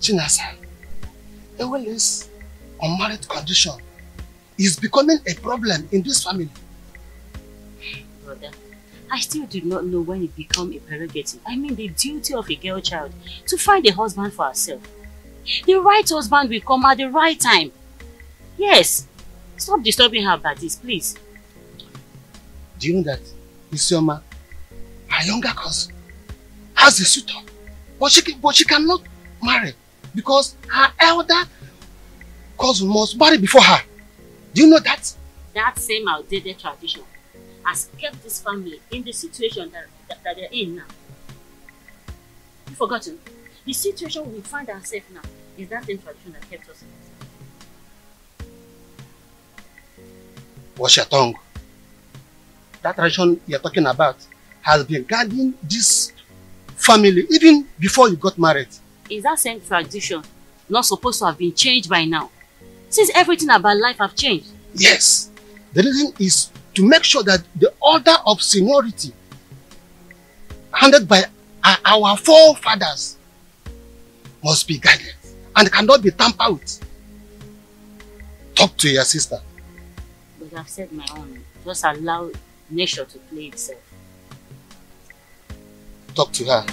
Chinasa, Ewele's unmarried condition is becoming a problem in this family. Brother, I still do not know when it becomes a prerogative. I mean the duty of a girl child to find a husband for herself. The right husband will come at the right time. Yes. Stop disturbing her about this, please. Do you know that Isioma, her younger cousin, has a suitor, but she cannot marry because her elder cousin must marry before her. Do you know that? That same outdated tradition has kept this family in the situation that they're in now. You've forgotten? The situation we find ourselves now is that same tradition that kept us in. Watch your tongue. That tradition you're talking about has been guiding this family even before you got married. Is that same tradition not supposed to have been changed by now? Since everything about life have changed. Yes. The reason is to make sure that the order of seniority handed by our forefathers must be guided and cannot be tampered with. Talk to your sister. But I've said my own. Just allow nature to play itself. Talk to her.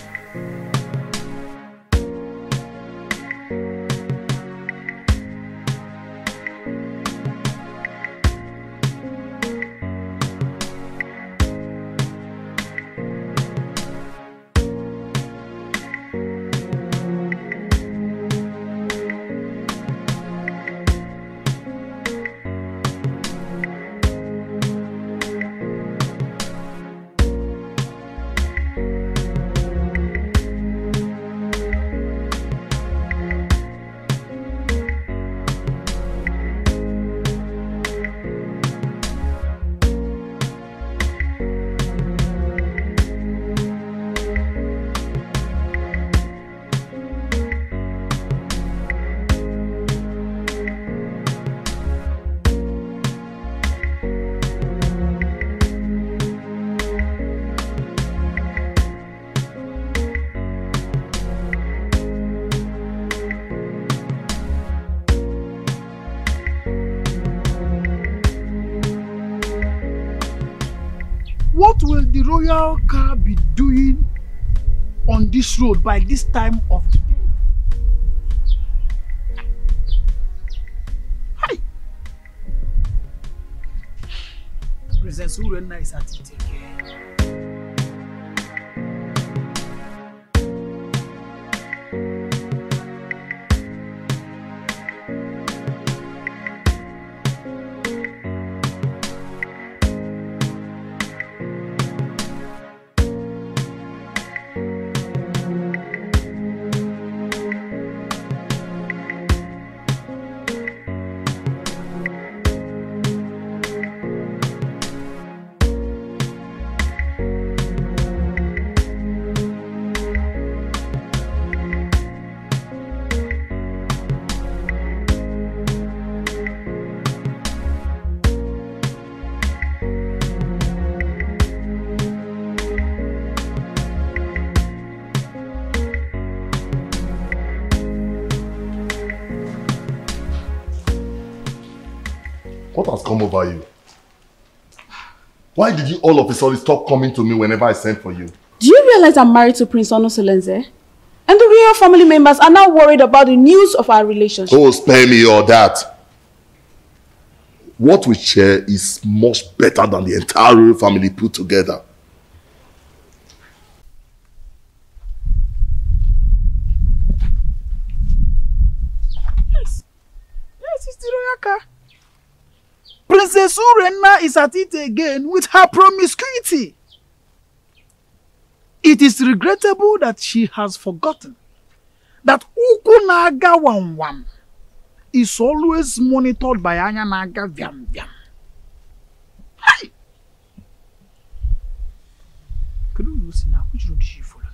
What will the royal car be doing on this road by this time of the day? Hi! Princess Urena is at it again. What has come over you? Why did you all of a sudden stop coming to me whenever I sent for you? Do you realize I'm married to Prince Onosolenze? And the real family members are now worried about the news of our relationship. Oh, spare me all that. What we share is much better than the entire royal family put together. Yes, it's the royal car. Princess Urena is at it again with her promiscuity. It is regrettable that she has forgotten that Ukunaga Wam is always monitored by Anyanaga Vyam Vyam. Hi! Could you see now? Which road did she follow now?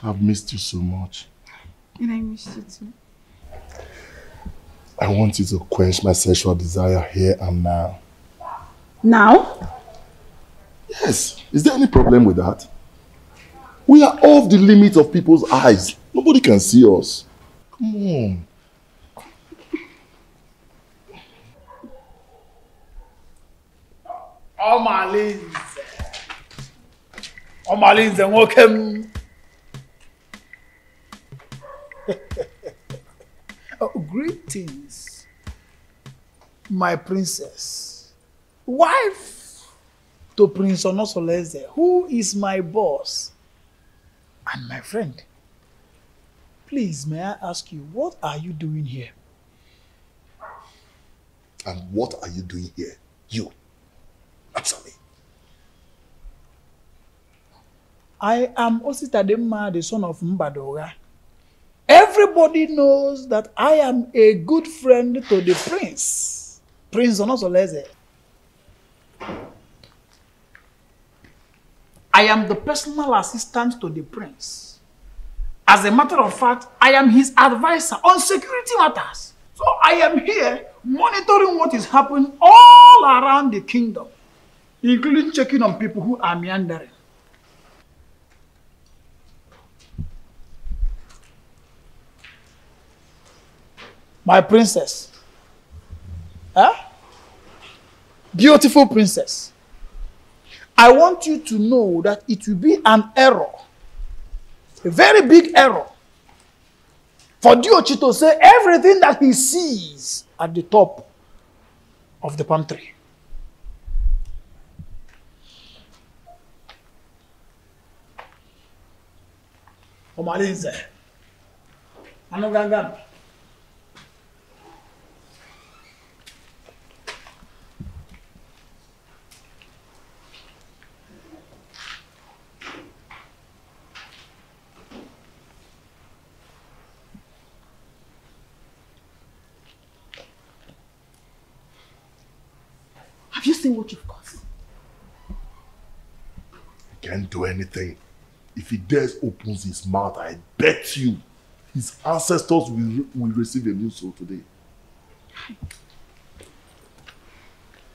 I've missed you so much. And I missed you too. I want you to quench my sexual desire here and now. Now? Yes. Is there any problem with that? We are off the limit of people's eyes. Nobody can see us. Come on. Omalinze, welcome. Greetings, my princess, wife to Prince Onosoleze, who is my boss and my friend. Please, may I ask you, what are you doing here? And what are you doing here? You. Answer me. I am Ositadema, the son of Mbadora. Everybody knows that I am a good friend to the prince, Prince Onosoleze. I am the personal assistant to the prince. As a matter of fact, I am his advisor on security matters. So I am here monitoring what is happening all around the kingdom, including checking on people who are meandering. My princess. Huh? Beautiful princess. I want you to know that it will be an error, a very big error, for Diochi to say everything that he sees at the top of the palm tree. Omalinze. Anoganga. Have you seen what you've caused? He can't do anything. If he dares opens his mouth, I bet you his ancestors will receive a new soul today.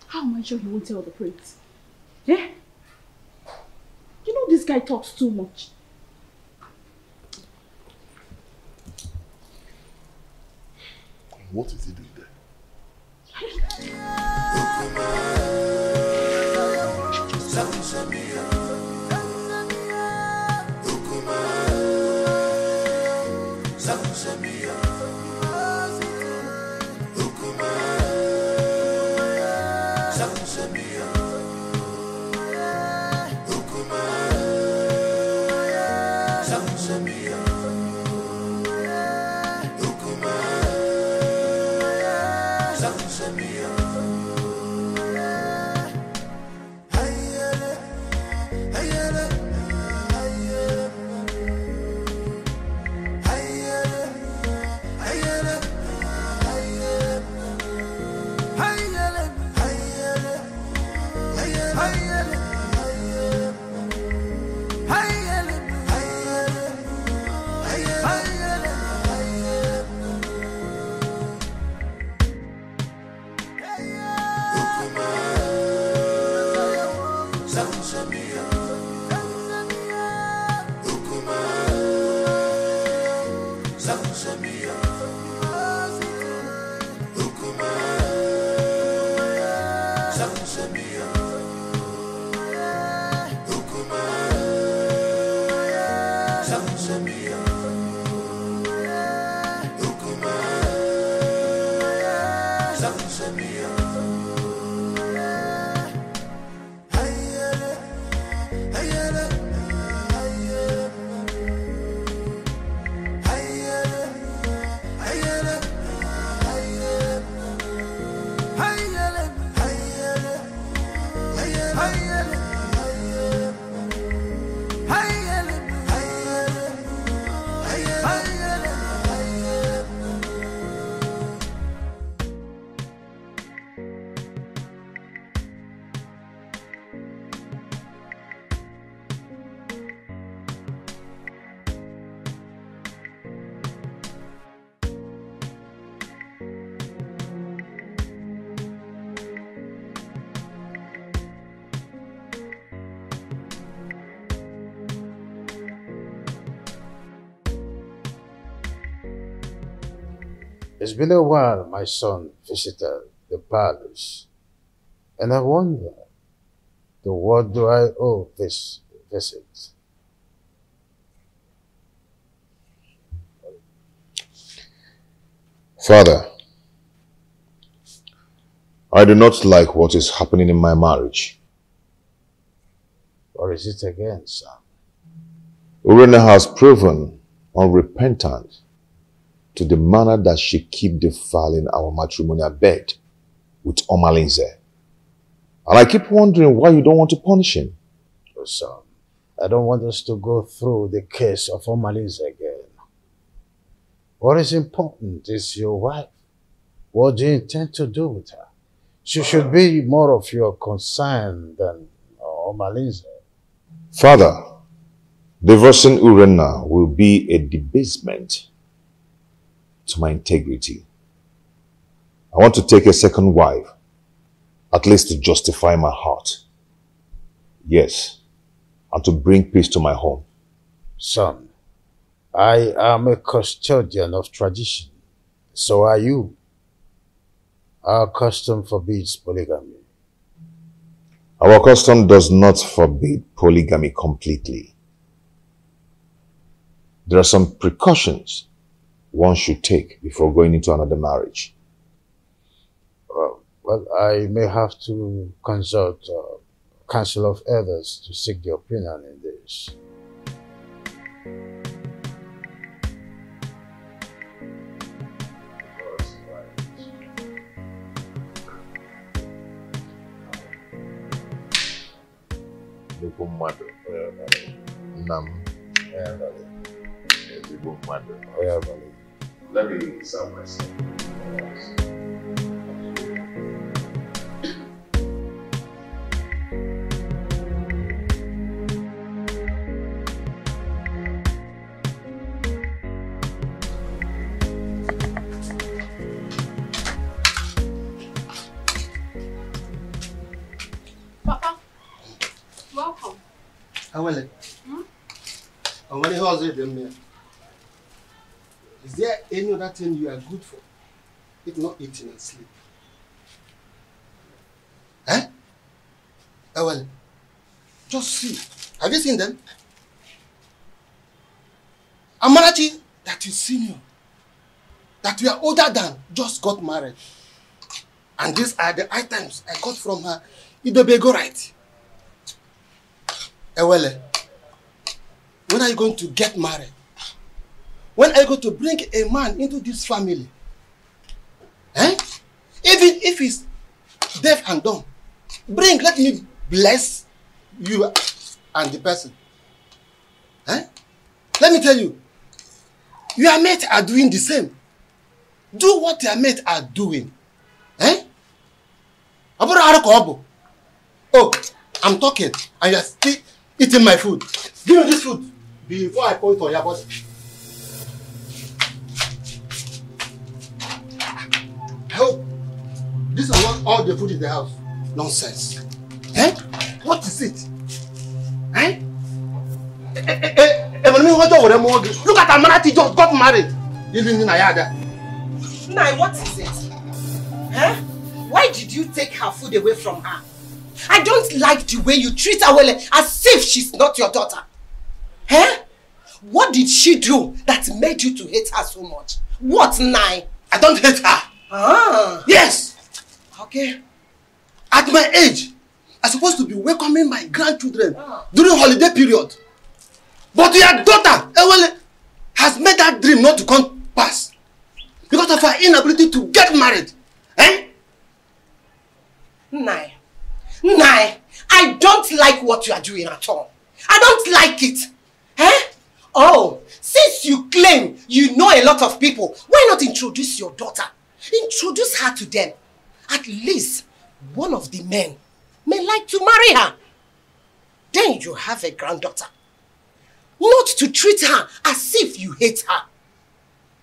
How am I sure he won't tell the prince? Eh? You know this guy talks too much. What is he doing there? It's been a while my son visited the palace, and I wonder, to what do I owe this visit? Father, I do not like what is happening in my marriage. Or is it again, son? Urena has proven unrepentant to the manner that she keep defiling our matrimonial bed with Omalinze. And I keep wondering why you don't want to punish him. Oh, son, I don't want us to go through the case of Omalinze again. What is important is your wife. What do you intend to do with her? She should be more of your concern than Omalinze. Father, divorcing Urena will be a debasement to my integrity. I want to take a second wife, at least to justify my heart. Yes, and to bring peace to my home. Son, I am a custodian of tradition. So are you. Our custom forbids polygamy. Our custom does not forbid polygamy completely. There are some precautions one should take before going into another marriage. Well, I may have to consult Council of Elders to seek their opinion in this. Let me serve myself. Papa, welcome. Awele. Awele, how's it doing? Is there any other thing you are good for, if not eating and sleep? Eh? Awele, just see. Have you seen them? Amarachi, that is senior, that we are older than, just got married. And these are the items I got from her. Idobego right. Awele, when are you going to get married? When are you going to bring a man into this family? Eh? Even if he's deaf and dumb, let me bless you and the person. Eh? Let me tell you, your mates are doing the same. Do what your mates are doing. Eh? Oh, I'm talking and you're still eating my food. Give me this food before I pour it on your body. Help. This is not all the food in the house. Nonsense. Eh? What is it? Eh? Look at Amanati just got married. Living in Ayada. Nai, what is it? Huh? Why did you take her food away from her? I don't like the way you treat her well, as if she's not your daughter. Huh? What did she do that made you to hate her so much? What, Nai? I don't hate her. Ah. Yes. Okay. At my age, I'm supposed to be welcoming my grandchildren during holiday period. But your daughter, Ewele, has made that dream not to come pass because of her inability to get married. Eh? Nai, I don't like what you are doing at all. I don't like it. Eh? Oh, since you claim you know a lot of people, why not introduce your daughter? Introduce her to them. At least one of the men may like to marry her. Then you have a granddaughter. Not to treat her as if you hate her.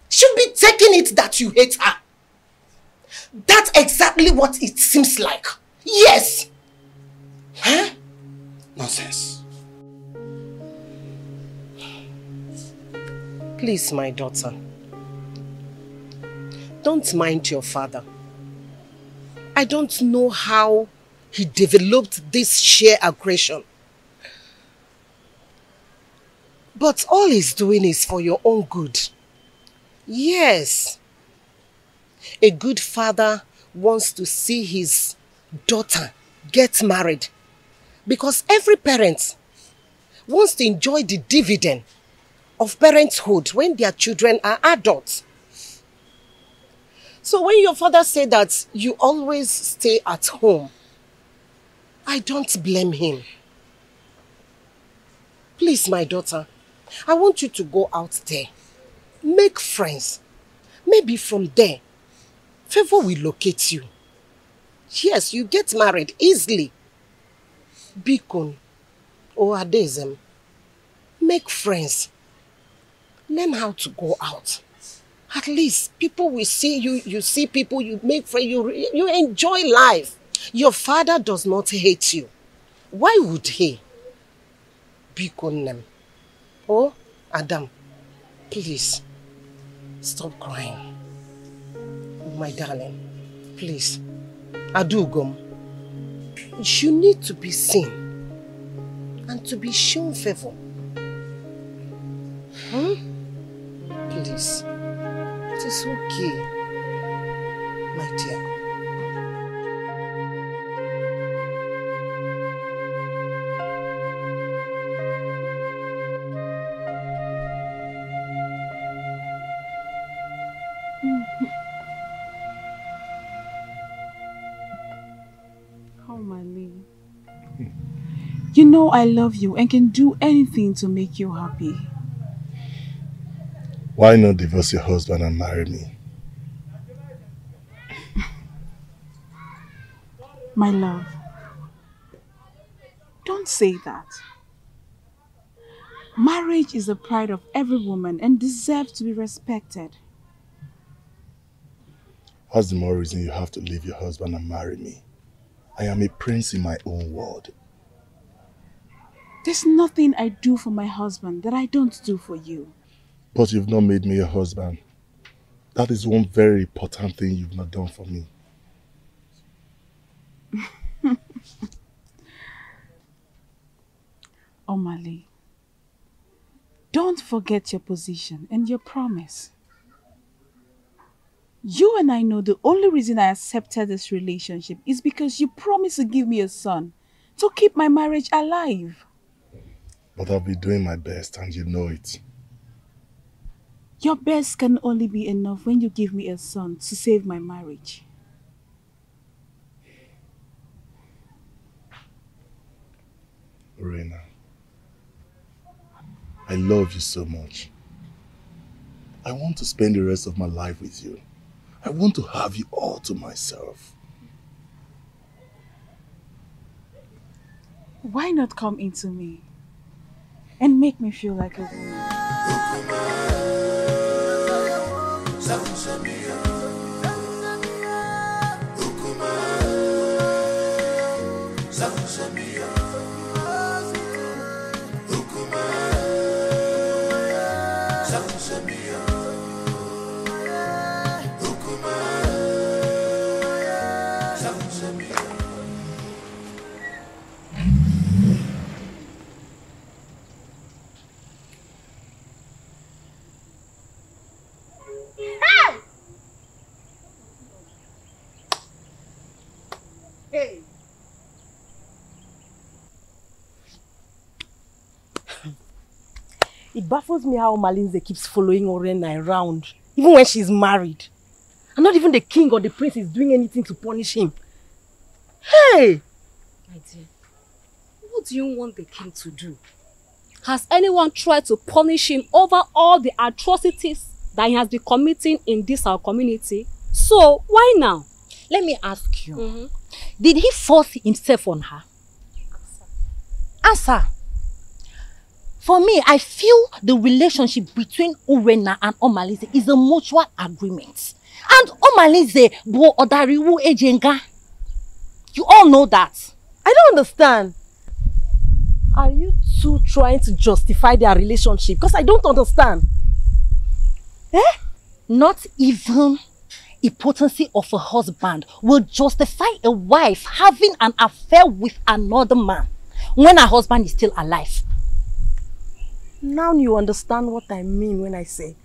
Should be taking it that you hate her. That's exactly what it seems like. Yes. Huh? Nonsense. Please, my daughter. don't mind your father. I don't know how he developed this sheer aggression. But all he's doing is for your own good. Yes. A good father wants to see his daughter get married. Because every parent wants to enjoy the dividend of parenthood when their children are adults. So when your father said that you always stay at home, I don't blame him. Please, my daughter, I want you to go out there. Make friends. Maybe from there, favor will locate you. Yes, you get married easily. Bikon or Adezem. Make friends. Learn how to go out. At least people will see you. You see people, you make friends, you enjoy life. Your father does not hate you. Why would he? Bikonem. Oh, Adam, please, stop crying. My darling, please. Adugom, you need to be seen and to be shown favor. Please, it is okay, my dear. You know I love you and can do anything to make you happy. Why not divorce your husband and marry me? My love, don't say that. Marriage is the pride of every woman and deserves to be respected. What's the more reason you have to leave your husband and marry me? I am a prince in my own world. There's nothing I do for my husband that I don't do for you. But you've not made me your husband. That is one very important thing you've not done for me. Omali, don't forget your position and your promise. You and I know the only reason I accepted this relationship is because you promised to give me a son to keep my marriage alive. But I'll be doing my best and you know it. Your best can only be enough when you give me a son to save my marriage. Reina, I love you so much. I want to spend the rest of my life with you. I want to have you all to myself. Why not come into me and make me feel like a woman? It baffles me how Malinze keeps following Orena around, even when she's married. And not even the king or the prince is doing anything to punish him. Hey! My dear, what do you want the king to do? Has anyone tried to punish him over all the atrocities that he has been committing in this our community? So, why now? Let me ask you. Did he force himself on her? Answer. For me, I feel the relationship between Urena and Omalize is a mutual agreement. And Omalize bo odariwu ejenga. You all know that. I don't understand. Are you two trying to justify their relationship? Because I don't understand. Not even impotency of a husband will justify a wife having an affair with another man when her husband is still alive. Now you understand what I mean when I say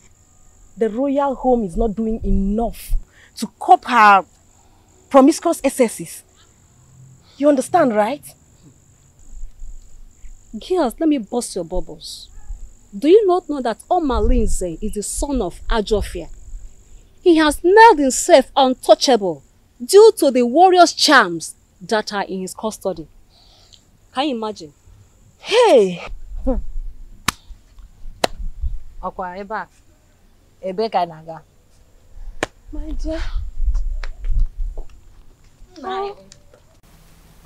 the royal home is not doing enough to cope her promiscuous excesses. You understand, right? Girls, let me bust your bubbles. Do you not know that Omalinze is the son of Ajofia? He has nailed himself untouchable due to the warrior's charms that are in his custody. Can you imagine? Hey! Okwa, eba. Ebeka naga. My dear.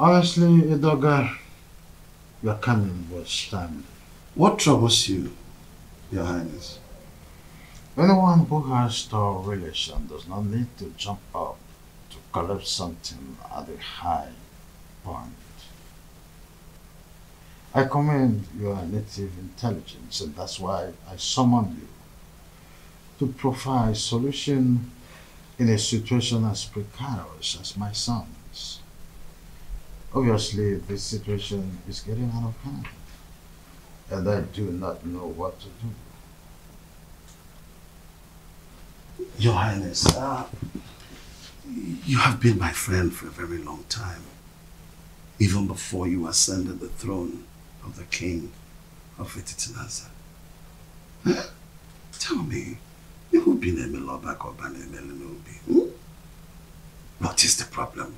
Honestly, Idoga, your coming was timely. What troubles you, Your Highness? Anyone who has store relation does not need to jump up to collect something at a high point. I commend your native intelligence, and that's why I summoned you to provide a solution in a situation as precarious as my son's. Obviously, this situation is getting out of hand, and I do not know what to do. Your Highness, you have been my friend for a very long time, even before you ascended the throne of the king of Ititinasa. Tell me, you've been a Melobak or Banemelinubi. What is the problem?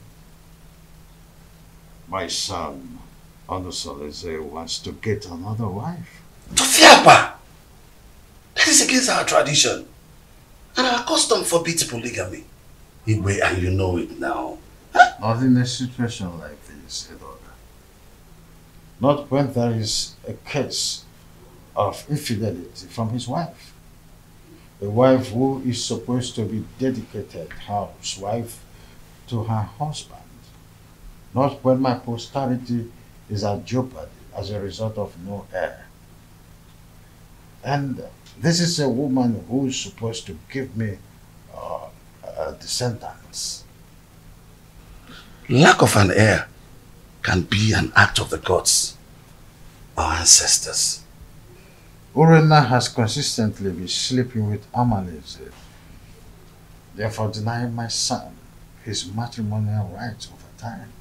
My son, Onusoleze, wants to get another wife. Tofiapa! That is against our tradition. And our custom forbids polygamy. Igwe, and you know it now. Not in a situation like this, Edoga. Not when there is a case of infidelity from his wife. A wife who is supposed to be dedicated housewife to her husband. Not when my posterity is at jeopardy as a result of no heir. And this is a woman who is supposed to give me descendants. Lack of an heir can be an act of the gods, our ancestors. Urena has consistently been sleeping with Amaleze, therefore denying my son his matrimonial rights over time.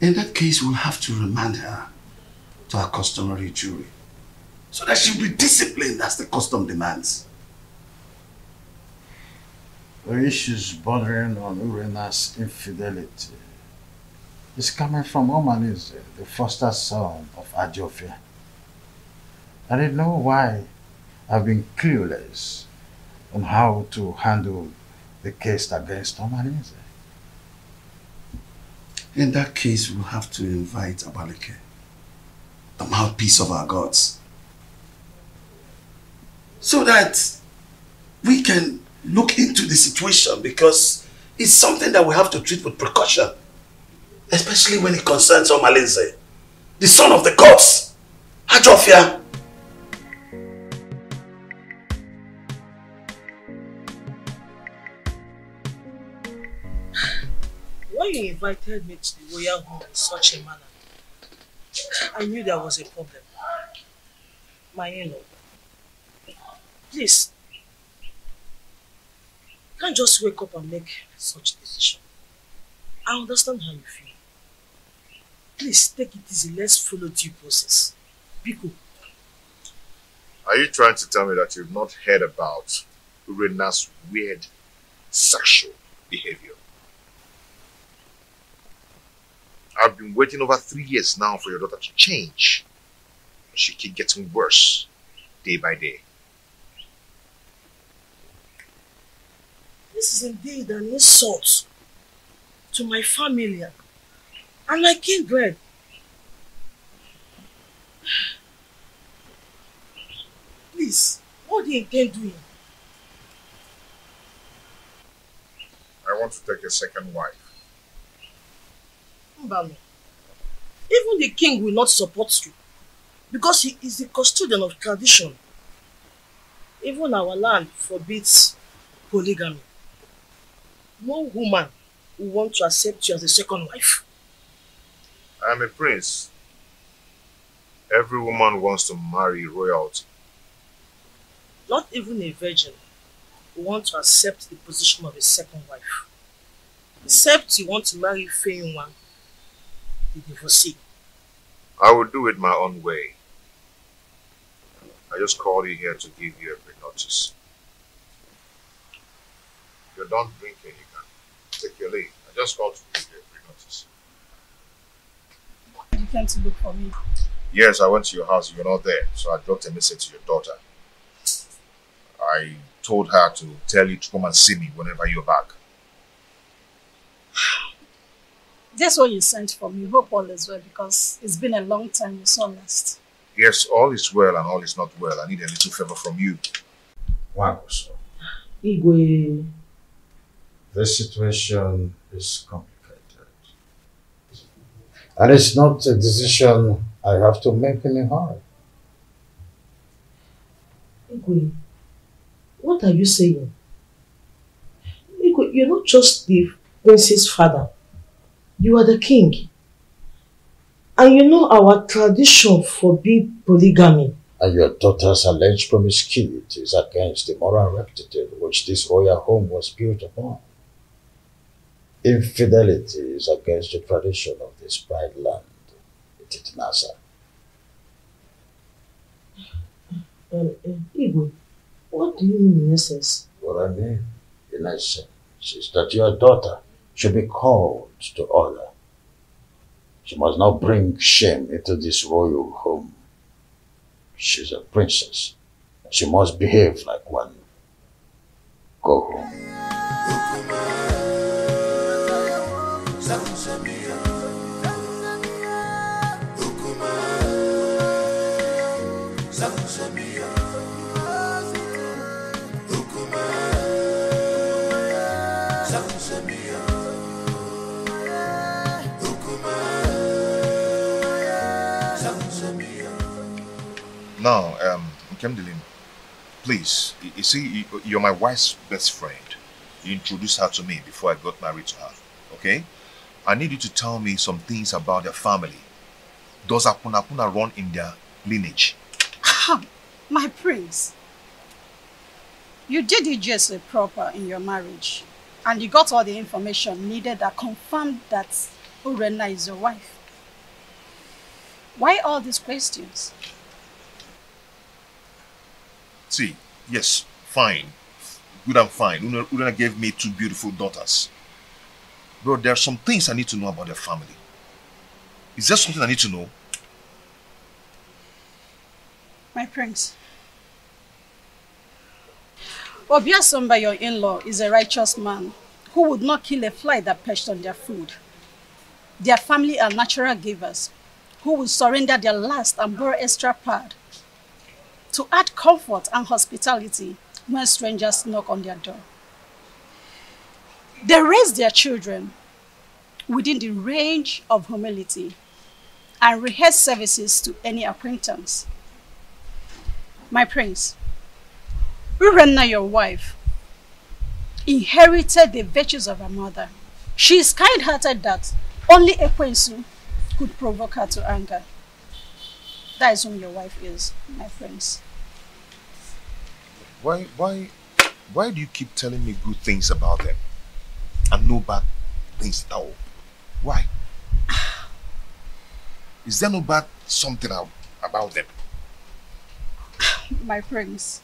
In that case, we'll have to remand her to her customary jury, so that she'll be disciplined as the custom demands. The issues bordering on Urena's infidelity is coming from Omaneze, the foster son of Ajofia. I didn't know why I've been clueless on how to handle the case against Omaneze. In that case, we'll have to invite Abaleke, the mouthpiece of our gods, so that we can look into the situation, because it's something that we have to treat with precaution, especially when it concerns Omalinze, the son of the gods, Ajofia. When you invited me to the royal home in such a manner, I knew there was a problem. My in-law, please, you can't just wake up and make such a decision. I understand how you feel. Please take it easy. Let's follow due process. Biko. Are you trying to tell me that you've not heard about Urena's weird sexual behavior? I've been waiting over 3 years now for your daughter to change. She keeps getting worse day by day. This is indeed an insult to my family and my kindred. Please, what do you intend doing? I want to take a second wife. Mbami, even the king will not support you because he is the custodian of tradition. Even our land forbids polygamy. No woman will want to accept you as a second wife. I'm a prince. Every woman wants to marry royalty. Not even a virgin will want to accept the position of a second wife. Except you want to marry Feyinwa, the divorcee. I will do it my own way. I just called you here to give you a pre-notice. If you're done drinking, you can take your leave. I just called to give you a pre-notice. You came to look for me? Yes, I went to your house. You were not there, so I dropped a message to your daughter. I told her to tell you to come and see me whenever you're back. That's what you sent for me. Hope all is well, because it's been a long time we saw last. Yes, all is well and all is not well. I need a little favor from you. Wagoso, Igwe. this situation is complicated. And it's not a decision I have to make in a hurry. Igwe, what are you saying? Igwe, you're not just the prince's father. You are the king. And you know our tradition forbids polygamy. And your daughter's alleged promiscuity is against the moral rectitude which this royal home was built upon. Infidelity is against the tradition of this pride land, Nasa. Igwe, what do you mean in essence? What I mean, in essence, is that your daughter should be called to order. She must not bring shame into this royal home. She's a princess. She must behave like one. Go home. Now, Nkemdilin, please, you see, you're my wife's best friend. You introduced her to me before I got married to her, okay? I need you to tell me some things about their family. Does Apunapuna run in their lineage? My prince, you did it just proper in your marriage, and you got all the information needed that confirmed that Urena is your wife. Why all these questions? See, yes, fine. Good and fine. Urena gave me 2 beautiful daughters. But there are some things I need to know about their family. Is there something I need to know? My prince, Obiasomba, your in-law, is a righteous man who would not kill a fly that perched on their food. Their family are natural givers who will surrender their last and borrow extra pad to add comfort and hospitality when strangers knock on their door. They raise their children within the range of humility and rehearse services to any acquaintance. My prince, Urena, your wife, inherited the virtues of her mother. She is kind-hearted that only Ekwensu could provoke her to anger. That is whom your wife is, my prince. Why do you keep telling me good things about them and no bad things at all? Why? Is there no bad something about them? My prince,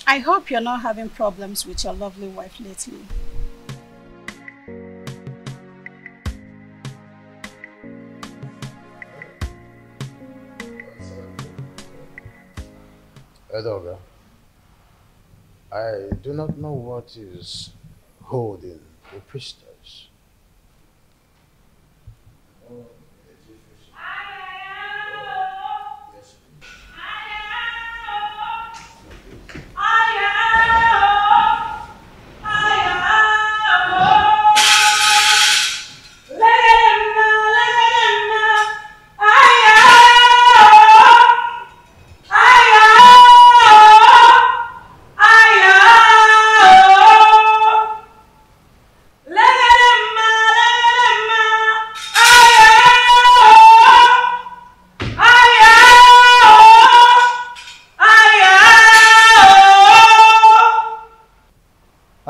I hope you're not having problems with your lovely wife lately. Edoga, I do not know what is holding the priestess.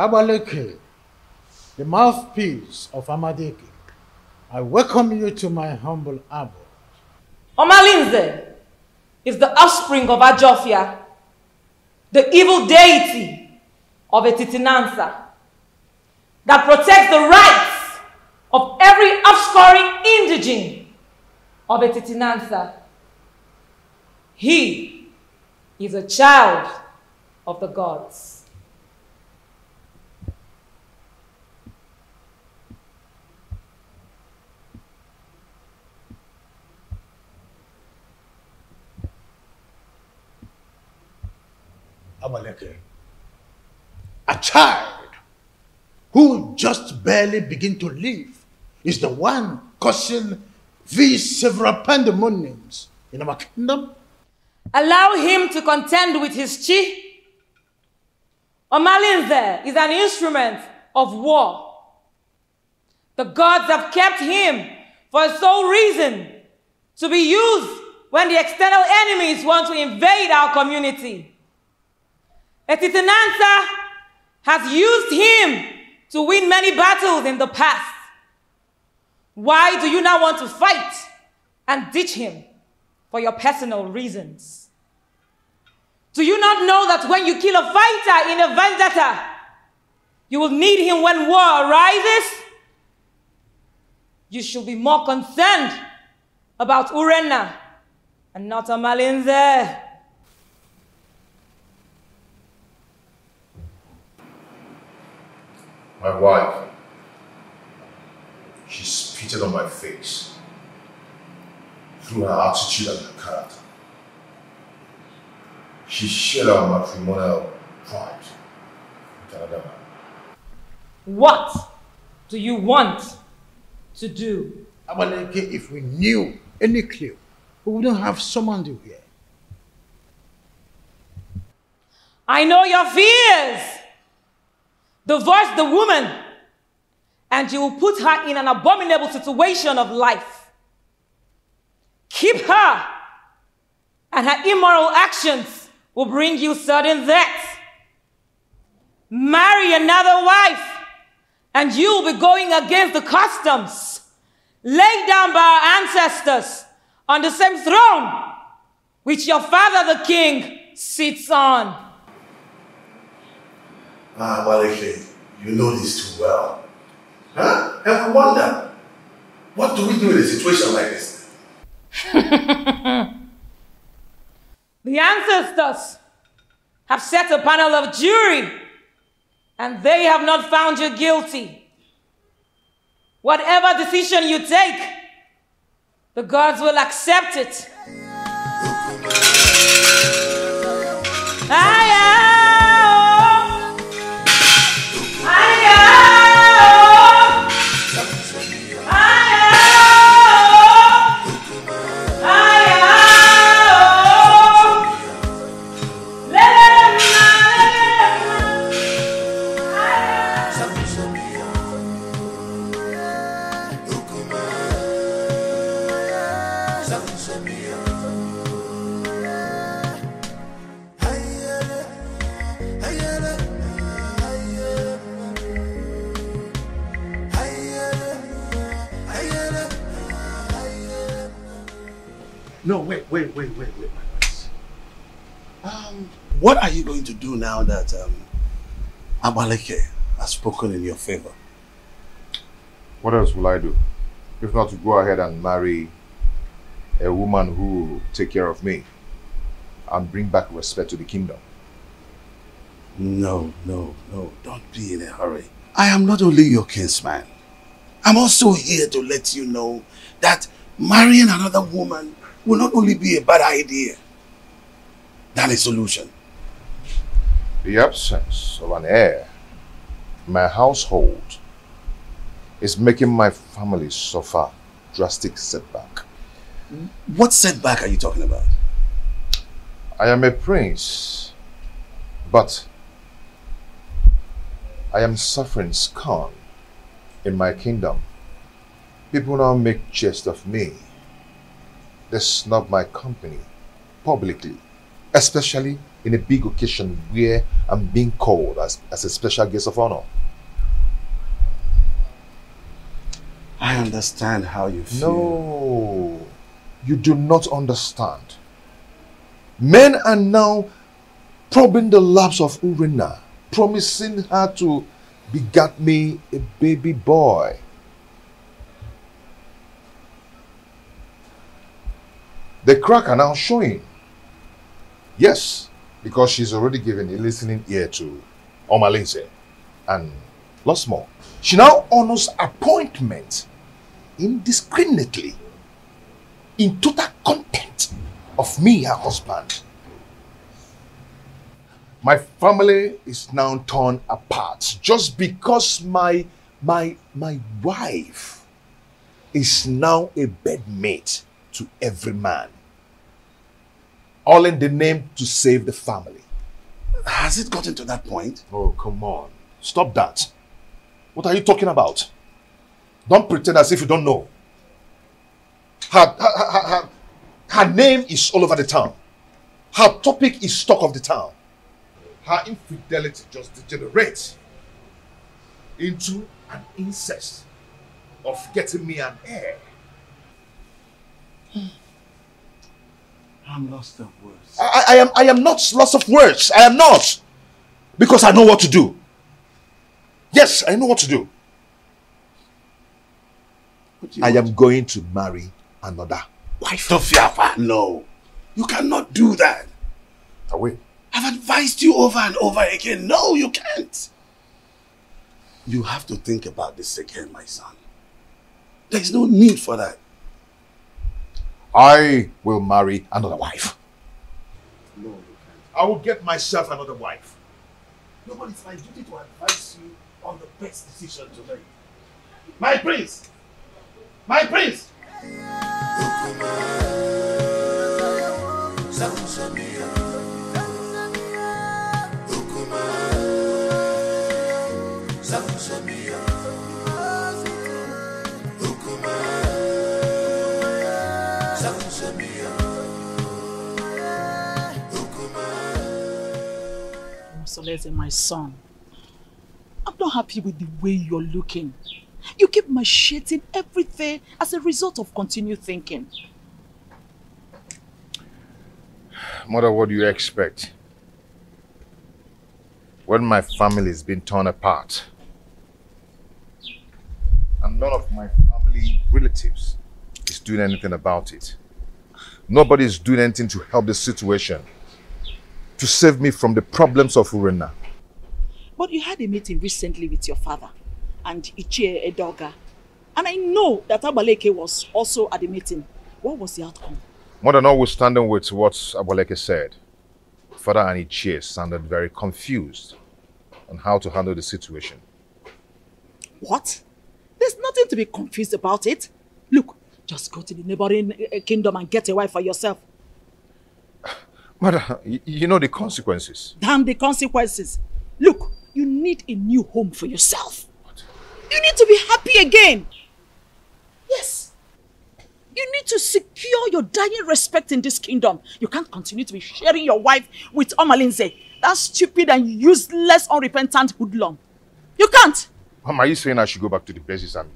Abaleke, the mouthpiece of Amadeke, I welcome you to my humble abode. Omalinze is the offspring of Ajofia, the evil deity of Etitinansa, that protects the rights of every offscoring indigene of Etitinansa. He is a child of the gods. Abaleke, a child who just barely begin to live is the one causing these several pandemoniums in our kingdom. Allow him to contend with his chi. Omalinze is an instrument of war. The gods have kept him for a sole reason, to be used when the external enemies want to invade our community. Etitinansa has used him to win many battles in the past. Why do you now want to fight and ditch him for your personal reasons? Do you not know that when you kill a fighter in a vendetta, you will need him when war arises? You should be more concerned about Urenna and not Omalinze. My wife, she spitted on my face through her attitude and her character. She shared our matrimonial pride with another man. What do you want to do? Abaleke, if we knew any clue, we wouldn't have summoned you here. I know your fears. Divorce the woman, and you will put her in an abominable situation of life. Keep her, and her immoral actions will bring you sudden death. Marry another wife, and you will be going against the customs laid down by our ancestors on the same throne which your father the king sits on. Abaleke, you know this too well. Huh? And I wonder, what do we do in a situation like this? The ancestors have set a panel of jury, and they have not found you guilty. Whatever decision you take, the gods will accept it. No, wait. What are you going to do now that Abaleke has spoken in your favor? What else will I do? If not to go ahead and marry a woman who will take care of me and bring back respect to the kingdom. No, don't be in a hurry. I am not only your kinsman. I'm also here to let you know that marrying another woman will not only be a bad idea than a solution. The absence of an heir in my household is making my family suffer drastic setback. What setback are you talking about? I am a prince, but I am suffering scorn in my kingdom. People now make jest of me. They snub my company publicly, especially in a big occasion where I'm being called as a special guest of honor. I understand how you feel. No, you do not understand. Men are now probing the laps of Urena, promising her to beget me a baby boy. The crack are now showing. Yes, because she's already given a listening ear to Omalinze and lots more. She now honors appointment indiscriminately in total contempt of me, her husband. My family is now torn apart just because my wife is now a bedmate to every man. All in the name to save the family. Has it gotten to that point? Oh, come on. Stop that. What are you talking about? Don't pretend as if you don't know. Her name is all over the town. Her topic is talk of the town. Her infidelity just degenerates into an incest of getting me an heir. I'm lost of words. I am not lost of words. I am not. Because I know what to do. Yes, I know what to do. I am going to marry another wife. Tofiafa, no. You cannot do that. I will. I've advised you over and over again. No, you can't. You have to think about this again, my son. There's no need for that. I will marry another wife. No, you can't. I will get myself another wife. No, but it's my duty to advise you on the best decision to make. My prince! My prince! Soleze, my son, I'm not happy with the way you're looking. You keep macheting everything as a result of continued thinking. Mother, what do you expect? When my family is being torn apart and none of my family relatives is doing anything about it. Nobody is doing anything to help the situation, to save me from the problems of Urena. But you had a meeting recently with your father and Ichie Edoga. And I know that Abaleke was also at the meeting. What was the outcome? More than notwithstanding with what Abaleke said, Father and Ichie sounded very confused on how to handle the situation. What? There's nothing to be confused about it. Look, just go to the neighboring kingdom and get a wife for yourself. Mother, you know the consequences. Damn the consequences. Look, you need a new home for yourself. What? You need to be happy again. Yes. You need to secure your dying respect in this kingdom. You can't continue to be sharing your wife with Omalinze. That stupid and useless, unrepentant hoodlum. You can't. Mom, are you saying I should go back to the basis and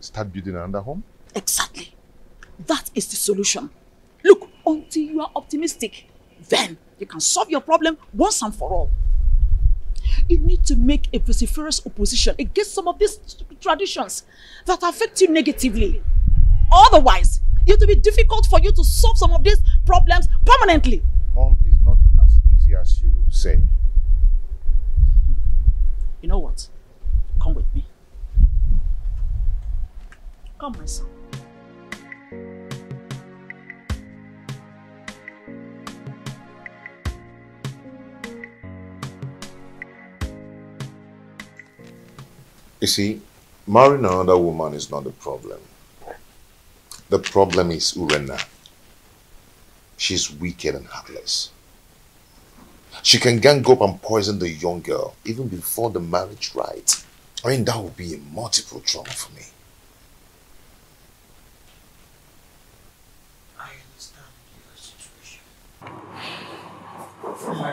start building another home? Exactly. That is the solution. Look, until you are optimistic, then you can solve your problem once and for all. You need to make a vociferous opposition against some of these traditions that affect you negatively. Otherwise, it will be difficult for you to solve some of these problems permanently. Mom, it's not as easy as you say. You know what? Come with me. Come, my son. You see, marrying another woman is not the problem. The problem is Urena. She's wicked and heartless. She can gang up and poison the young girl even before the marriage rite. I mean, that would be a multiple trauma for me. I understand your situation. From my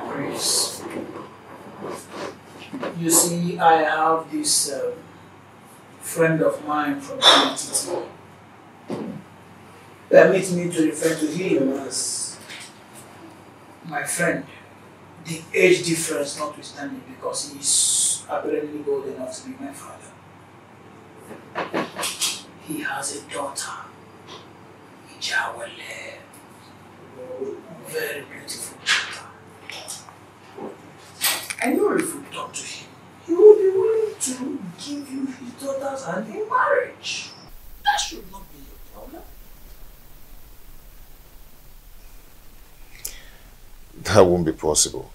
You see, I have this friend of mine from Latestv. Permit me to refer to him as my friend. The age difference notwithstanding, because he is apparently old enough to be my father. He has a daughter, Ijawale, very beautiful daughter. I know if you talk to him, he will be willing to give you his daughter's hand in marriage. That should not be a problem. That won't be possible.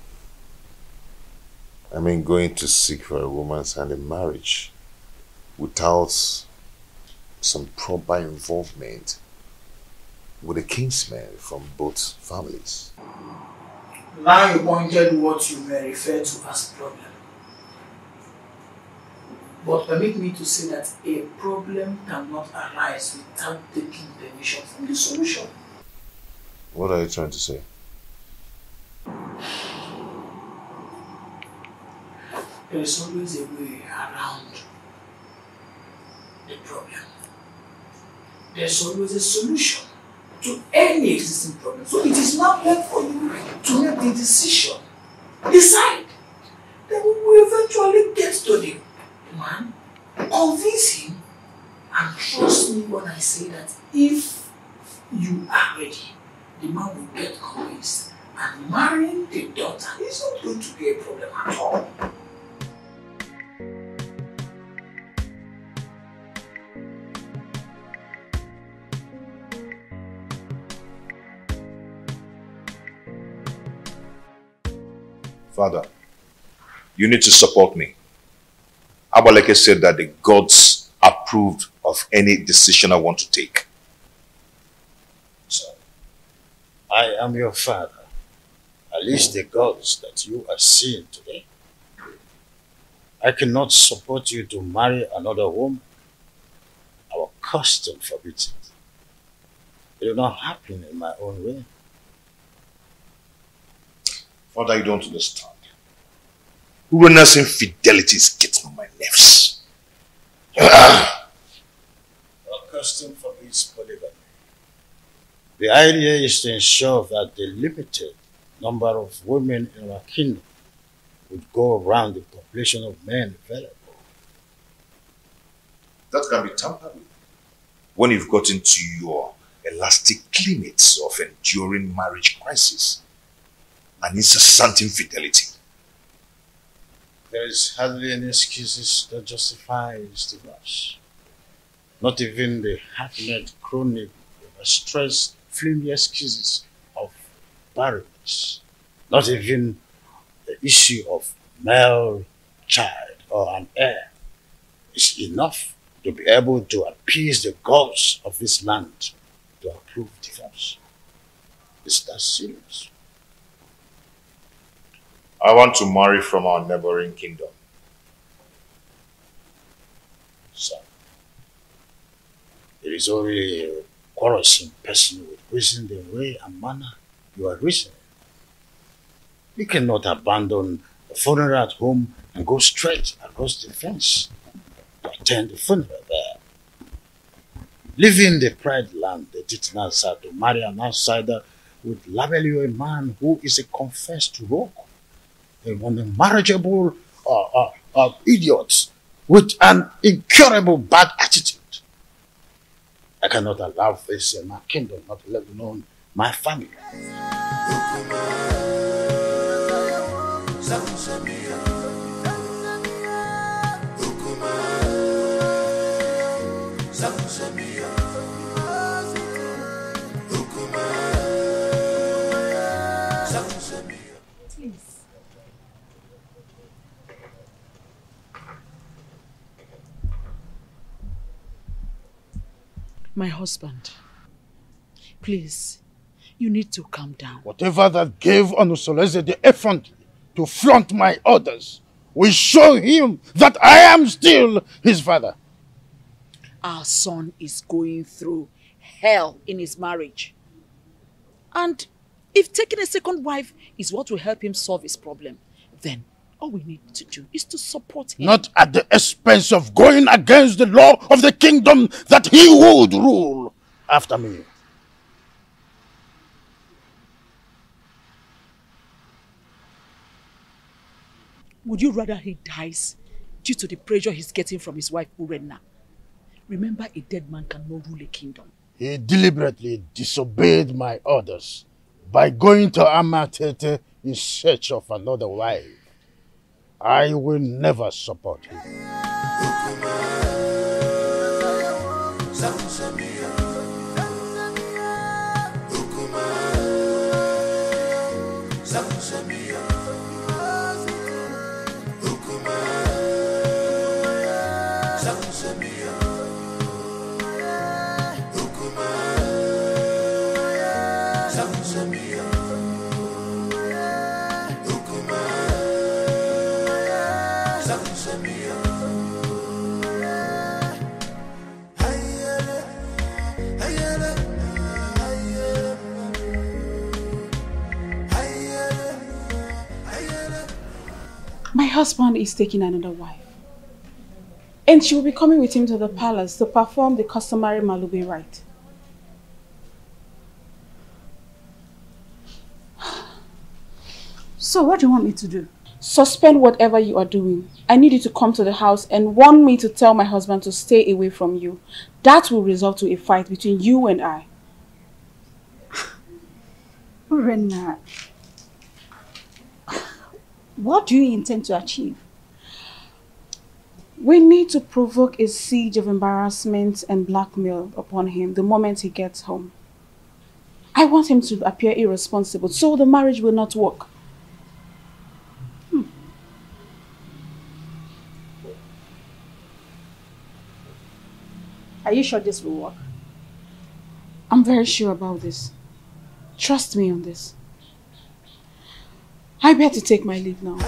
I mean, going to seek for a woman's hand in marriage without some proper involvement with a kinsman from both families. Now you pointed what you may refer to as problem. But permit me to say that a problem cannot arise without taking permission from the solution. What are you trying to say? There is always a way around the problem. There's always a solution to any existing problem. So it is not left for you to make the decision. Decide. Then we will eventually get to the man, convince him, and trust me when I say that if you are ready, the man will get convinced. And marrying the daughter is not going to be a problem at all. Father, you need to support me. Abaleke said that the gods approved of any decision I want to take. So, I am your father. At least the gods that you are seeing today. I cannot support you to marry another woman. Our custom forbids it. It will not happen in my own way. Father, you don't understand. Urena's infidelity is getting on my nerves. Our custom forbids polygamy. The idea is to ensure that the limited number of women in our kingdom would go around the population of men available. That can be tampered with when you've got into your elastic limits of enduring marriage crisis and incessant infidelity. There is hardly any excuses that justifies divorce. Not even the half-made chronic, stressed, flimsy excuses of barrenness. Not even the issue of male child or an heir is enough to be able to appease the gods of this land to approve divorce. Is that serious? I want to marry from our neighboring kingdom. So, it is only a quarrelsome person with reason the way and manner you are reasoning. You cannot abandon the funeral at home and go straight across the fence to attend the funeral there. Leaving the pride land, the Titnasa, to marry an outsider would label you a man who is a confessed rogue, an unmarriageable idiot with an incurable bad attitude. I cannot allow this in my kingdom, not let alone my family. Please. My husband, please, you need to calm down. Whatever that gave Onusoleze the effrontery to flaunt my orders will show him that I am still his father. Our son is going through hell in his marriage. And if taking a second wife is what will help him solve his problem, then All we need to do is to support him. Not at the expense of going against the law of the kingdom that he would rule after me. Would you rather he dies due to the pressure he's getting from his wife, Urenna? Remember, a dead man cannot rule a kingdom. He deliberately disobeyed my orders by going to Amatete in search of another wife. I will never support him. My husband is taking another wife. And she will be coming with him to the palace to perform the customary Malube rite. So what do you want me to do? Suspend whatever you are doing. I need you to come to the house and warn me to tell my husband to stay away from you. That will result to a fight between you and I. Urenna, what do you intend to achieve? We need to provoke a siege of embarrassment and blackmail upon him the moment he gets home. I want him to appear irresponsible so the marriage will not work. Are you sure this will work? I'm very sure about this. Trust me on this. I better take my leave now.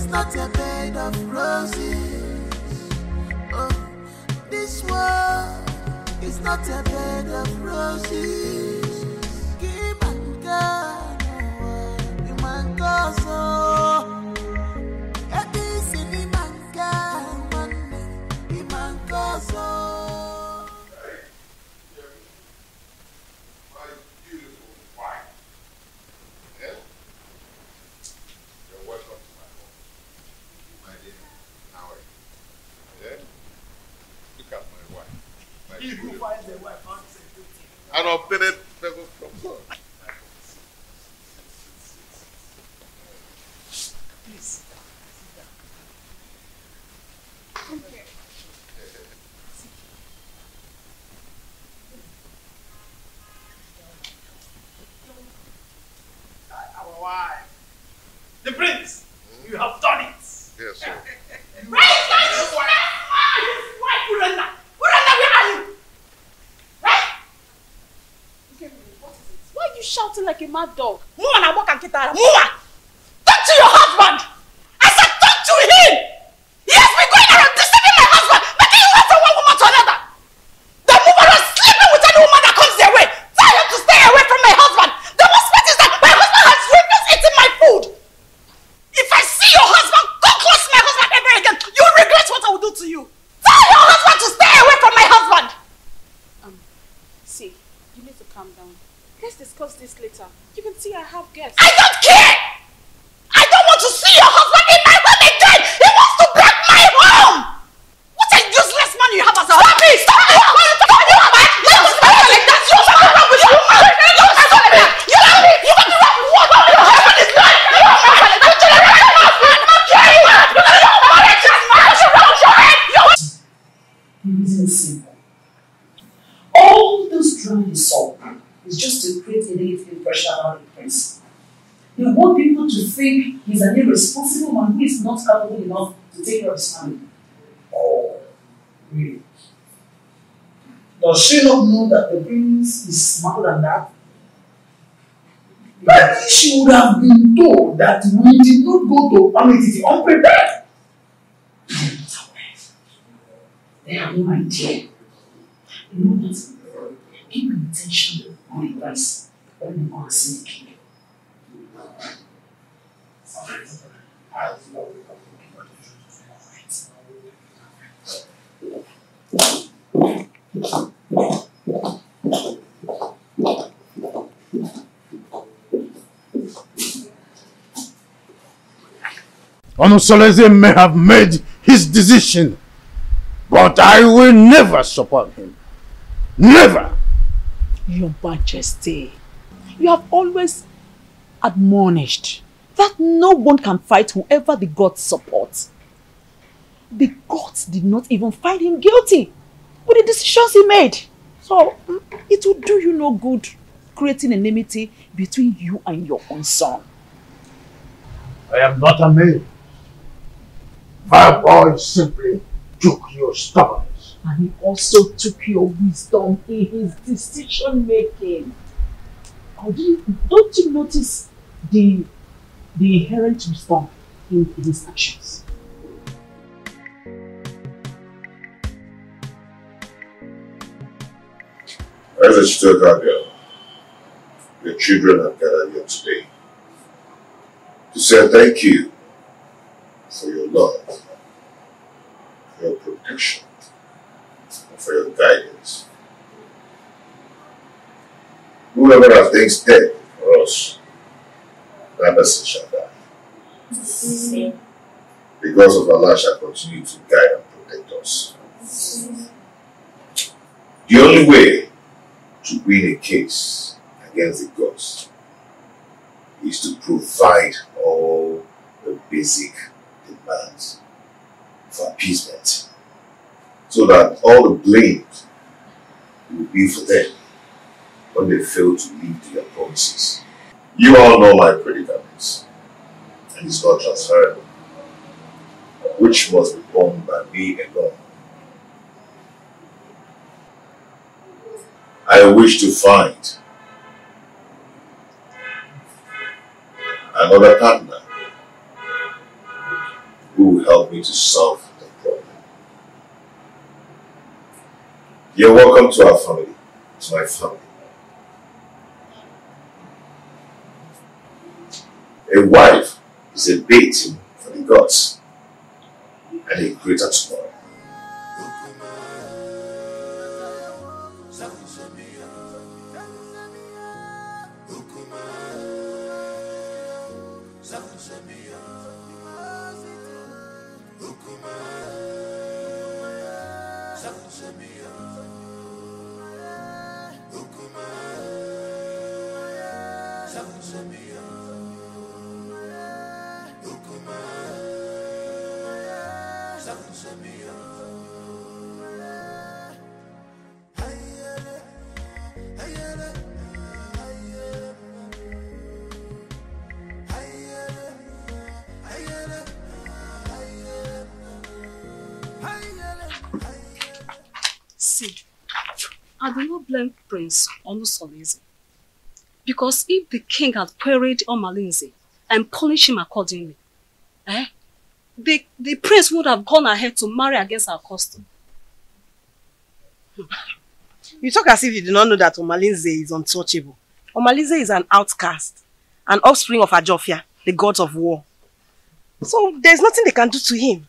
Not a bed of roses. Oh, this world is not a bed of roses. Give and God, you man go so. It is in the man God, you man go so. My beautiful wife. Yeah? You're welcome to my home. My dear, now yeah? Look at my wife. My He who finds a wife finds a good thing. An obtained favor from God. Please, sit down. Come here. Our wife. The prince, you have done it. Yes, sir. Right, his wife, Urenna. Urenna, where are you? Right? What is it? Why are you shouting like a mad dog? Move on, walk and get out. Move on. Talk to your husband. I said talk to him. He has been going around deceiving my husband, making you wait from one woman to another. The woman is sleeping with any woman that comes their way. Tell him to stay away from my husband. The worst part is that my husband has refused eating my food. If I see your husband come close to my husband ever again, you'll regret what I will do to you. Tell your husband to stay away from my husband. See, you need to calm down. Let's discuss this later. You can see I have guests. I don't care! I don't want to see your husband in my home again! He wants to break my home! What a useless man you have as a husband! Stop me! Stop me! Stop me! Let us stop like that! You have wrong with you! Stop it! You have me! You have wrong with what? Your husband is lying! You have my husband! I'm trying to The reason is simple. All those drama you saw is just to create a negative impression around the prince. They want people to think he's an irresponsible man who is not capable enough to take care of his family. Oh, really? Does she not know that the prince is smarter than that? Maybe she would have been told that we did not go to Ametiti unprepared. They have no idea. You know that keep intention on advice when you are seeing the king. Onosoleze may have made his decision, but I will never support him. Never! Your Majesty, you have always admonished that no one can fight whoever the gods support. The gods did not even find him guilty with the decisions he made. So it will do you no good creating enmity between you and your own son. I am not a man. My boy simply took your stubbornness. And he also took your wisdom in his decision making. Don't you notice the inherent wisdom in his actions? As I stood earlier, your children have gathered here today to say thank you for your love, for your protection, and for your guidance. Whoever has things dead for us, that person shall die. Because of Allah shall continue to guide and protect us. The only way to win a case against the gods is to provide all the basic demands for appeasement, so that all the blame will be for them when they fail to live to their promises. You all know my predicaments, and it's not transferable, which must be borne by me alone. I wish to find another partner who will help me to solve the problem. You're welcome to our family, to my family. A wife is a bait for the gods, and a greater tomorrow. See, I do not blame Prince Onusoleze, because if the king had queried Omalinze and punished him accordingly, the prince would have gone ahead to marry against our custom. You talk as if you do not know that Omalinze is untouchable. Omalinze is an outcast, an offspring of Ajofia, the gods of war. So there's nothing they can do to him.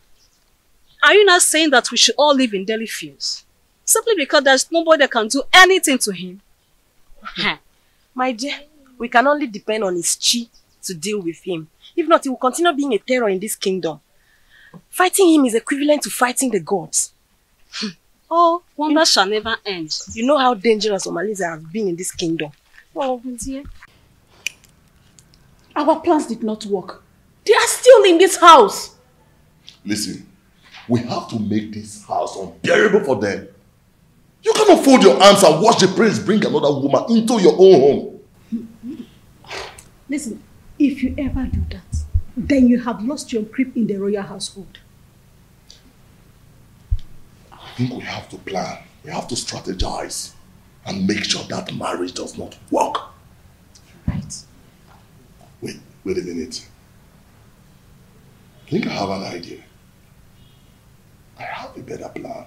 Are you not saying that we should all live in Delhi fields? Simply because there's nobody that can do anything to him? My dear, we can only depend on his chi to deal with him. If not, he will continue being a terror in this kingdom. Fighting him is equivalent to fighting the gods. Oh, wonder shall never end. You know how dangerous Omalinze has been in this kingdom. Oh, dear. Our plans did not work. They are still in this house. Listen, we have to make this house unbearable for them. You cannot fold your arms and watch the prince bring another woman into your own home. Listen, if you ever do that, then you have lost your grip in the royal household. think we have to plan. We have to strategize and make sure that marriage does not work. Right. Wait a minute. I think I have an idea. I have a better plan.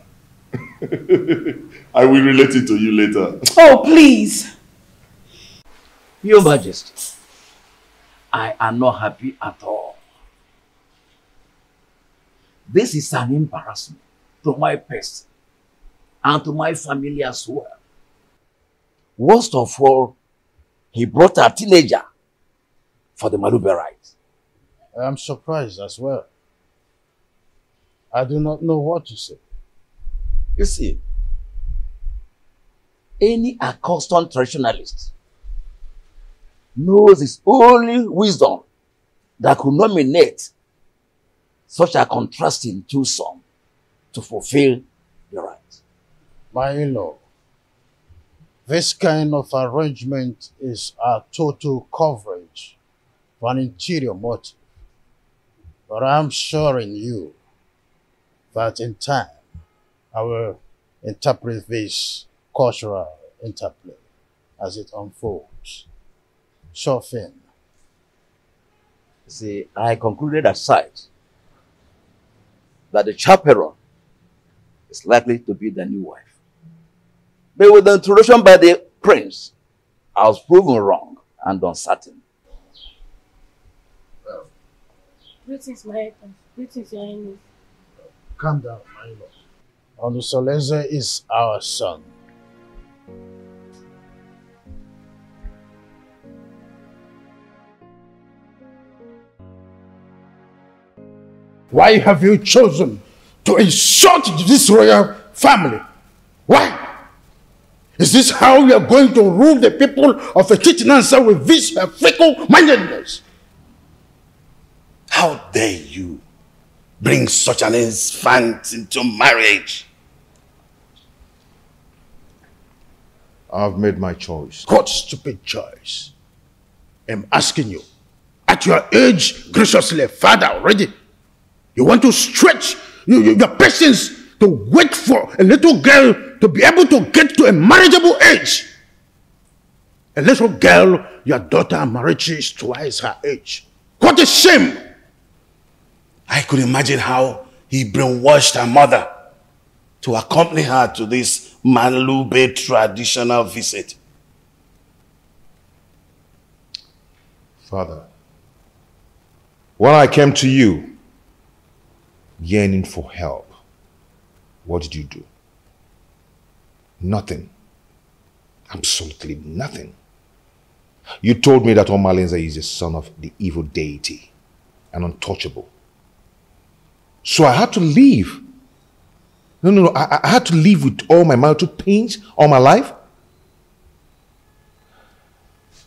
I will relate it to you later. Oh, please. Your Majesty, I am not happy at all. This is an embarrassment to my person and to my family as well. Worst of all, he brought a teenager for the Malube rite. I am surprised as well. I do not know what to say. You see, any accustomed traditionalist knows it's only wisdom that could nominate such a contrasting twosome to fulfill the right. My in-law, this kind of arrangement is a total coverage for an interior motive. But I'm assuring you that in time, I will interpret this cultural interplay as it unfolds. Sure thing. See, I concluded aside that the chaperone is likely to be the new wife. But with the introduction by the prince, I was proven wrong and uncertain. Greetings, my husband. Greetings, your highness. Calm down, my lord. Olusoleze is our son. Why have you chosen to insult this royal family? Why? Is this how you are going to rule the people of Echichinansa with this fickle-mindedness? How dare you bring such an infant into marriage? I've made my choice. What stupid choice? I'm asking you. At your age, graciously, father already, you want to stretch your patience to wait for a little girl to be able to get to a marriageable age. A little girl, your daughter Amarachi is twice her age. What a shame! I could imagine how he brainwashed her mother to accompany her to this Malube traditional visit. Father, when I came to you, yearning for help, what did you do? Nothing. Absolutely nothing. You told me that Omalenze is the son of the evil deity and untouchable. So I had to leave. No. I had to live with all my marital pains all my life.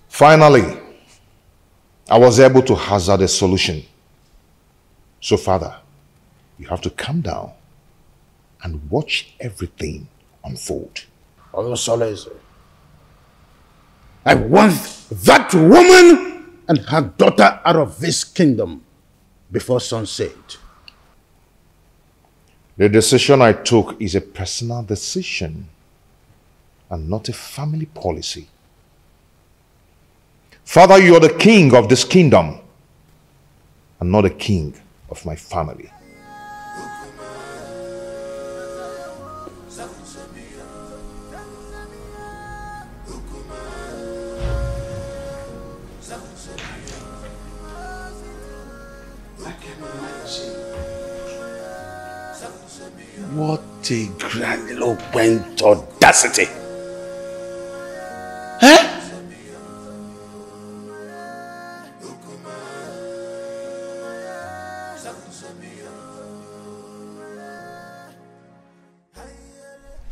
Finally, I was able to hazard a solution. So, Father, you have to calm down and watch everything unfold. Olusoleze, I want that woman and her daughter out of this kingdom before sunset. The decision I took is a personal decision and not a family policy. Father, you are the king of this kingdom and not the king of my family. What a grandiloquent audacity! Huh?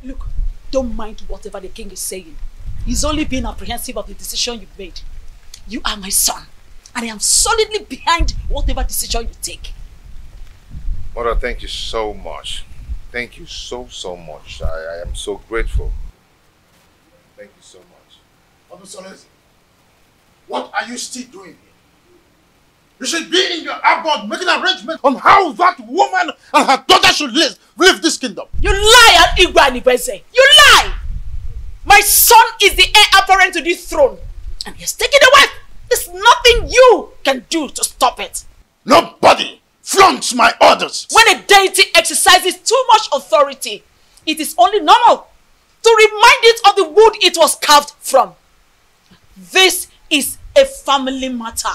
Look, don't mind whatever the king is saying. He's only being apprehensive of the decision you've made. You are my son, and I am solidly behind whatever decision you take. Mother, thank you so much. Thank you so much. I am so grateful. Thank you so much. Olusoleze, what are you still doing here? You should be in your abode making arrangements on how that woman and her daughter should live this kingdom. You lie, Igwe. You lie! My son is the heir apparent to this throne. And he has taken a wife. There's nothing you can do to stop it. Nobody flaunts my orders. When a deity exercises too much authority, it is only normal to remind it of the wood it was carved from. This is a family matter,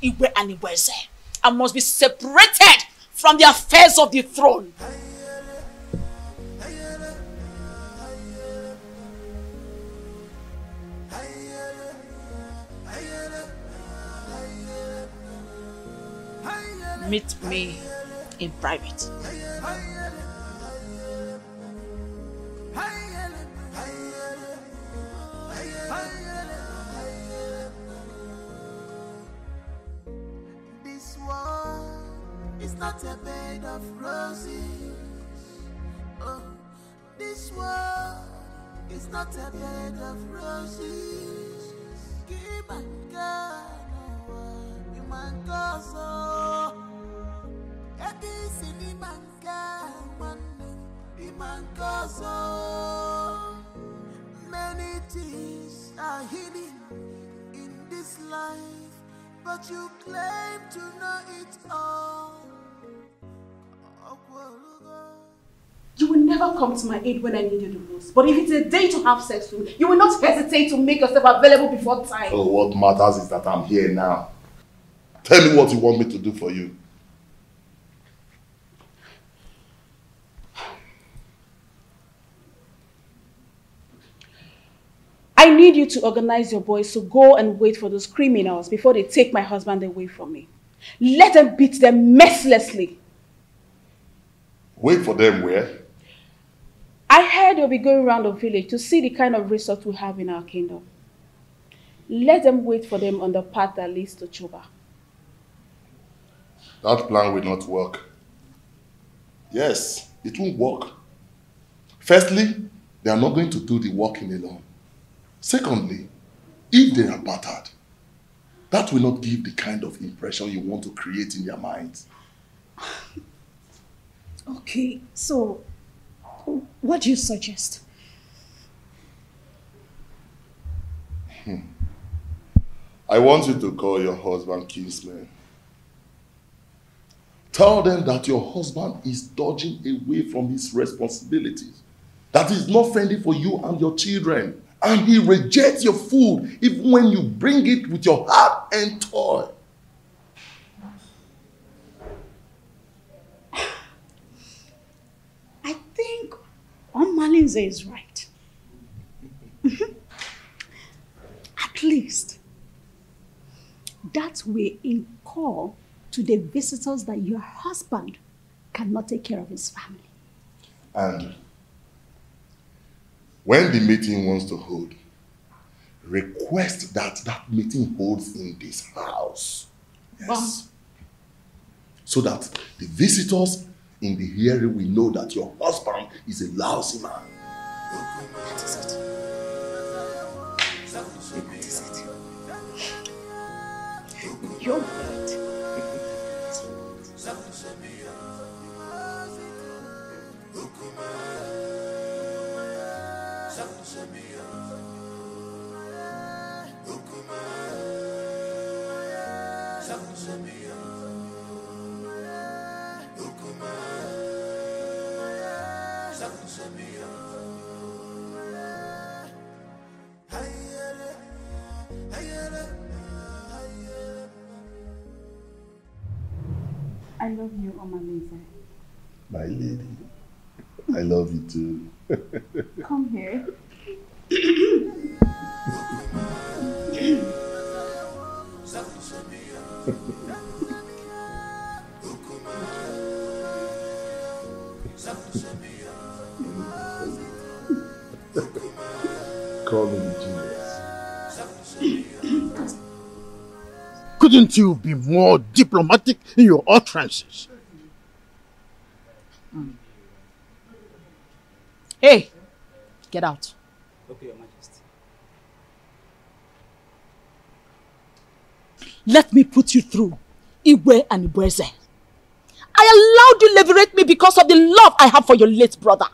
Igwe and Igweze, and must be separated from the affairs of the throne. Meet me in private. This world is not a bed of roses. Oh, this world is not a bed of roses. Keep on going, you man go so. Many things are hidden in this life, but you claim to know it all. You will never come to my aid when I need you the most. But if it's a day to have sex with me, you will not hesitate to make yourself available before time. Oh, what matters is that I'm here now. Tell me what you want me to do for you. I need you to organize your boys to go and wait for those criminals before they take my husband away from me. Let them beat them mercilessly. Wait for them where? I heard they'll be going around the village to see the kind of resort we have in our kingdom. Let them wait for them on the path that leads to Chuba. That plan will not work. Yes, it won't work. Firstly, they are not going to do the walking alone. Secondly, if they are battered, that will not give the kind of impression you want to create in their minds. Okay, so what do you suggest? I want you to call your husband kinsman. Tell them that your husband is dodging away from his responsibilities, that he's not friendly for you and your children, and he rejects your food even when you bring it with your heart and toil. I think Malinze is right. At least that way incur to the visitors that your husband cannot take care of his family. And when the meeting wants to hold, request that that meeting holds in this house. Yes. So that the visitors in the hearing will know that your husband is a lousy man. That is it. That is it. You're right. I love you, Omalinze. My lady, I love you too. Come here. Call me genius. Couldn't you be more diplomatic in your utterances? Hey, get out. Okay, Your Majesty. Let me put you through Igwe and Ibueze. I allowed you liberate me because of the love I have for your late brother.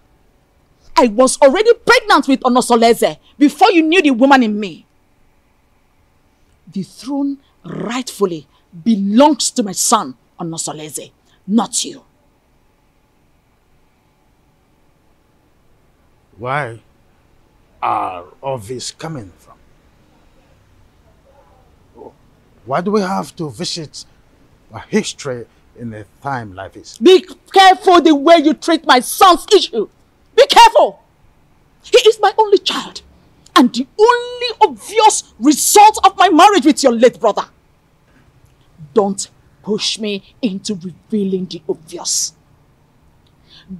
I was already pregnant with Onosoleze before you knew the woman in me. The throne rightfully belongs to my son, Onosoleze, not you. Where are all this coming from? Why do we have to visit a history in a time like this? Be careful the way you treat my son's issue. Be careful. He is my only child and the only obvious result of my marriage with your late brother. Don't push me into revealing the obvious.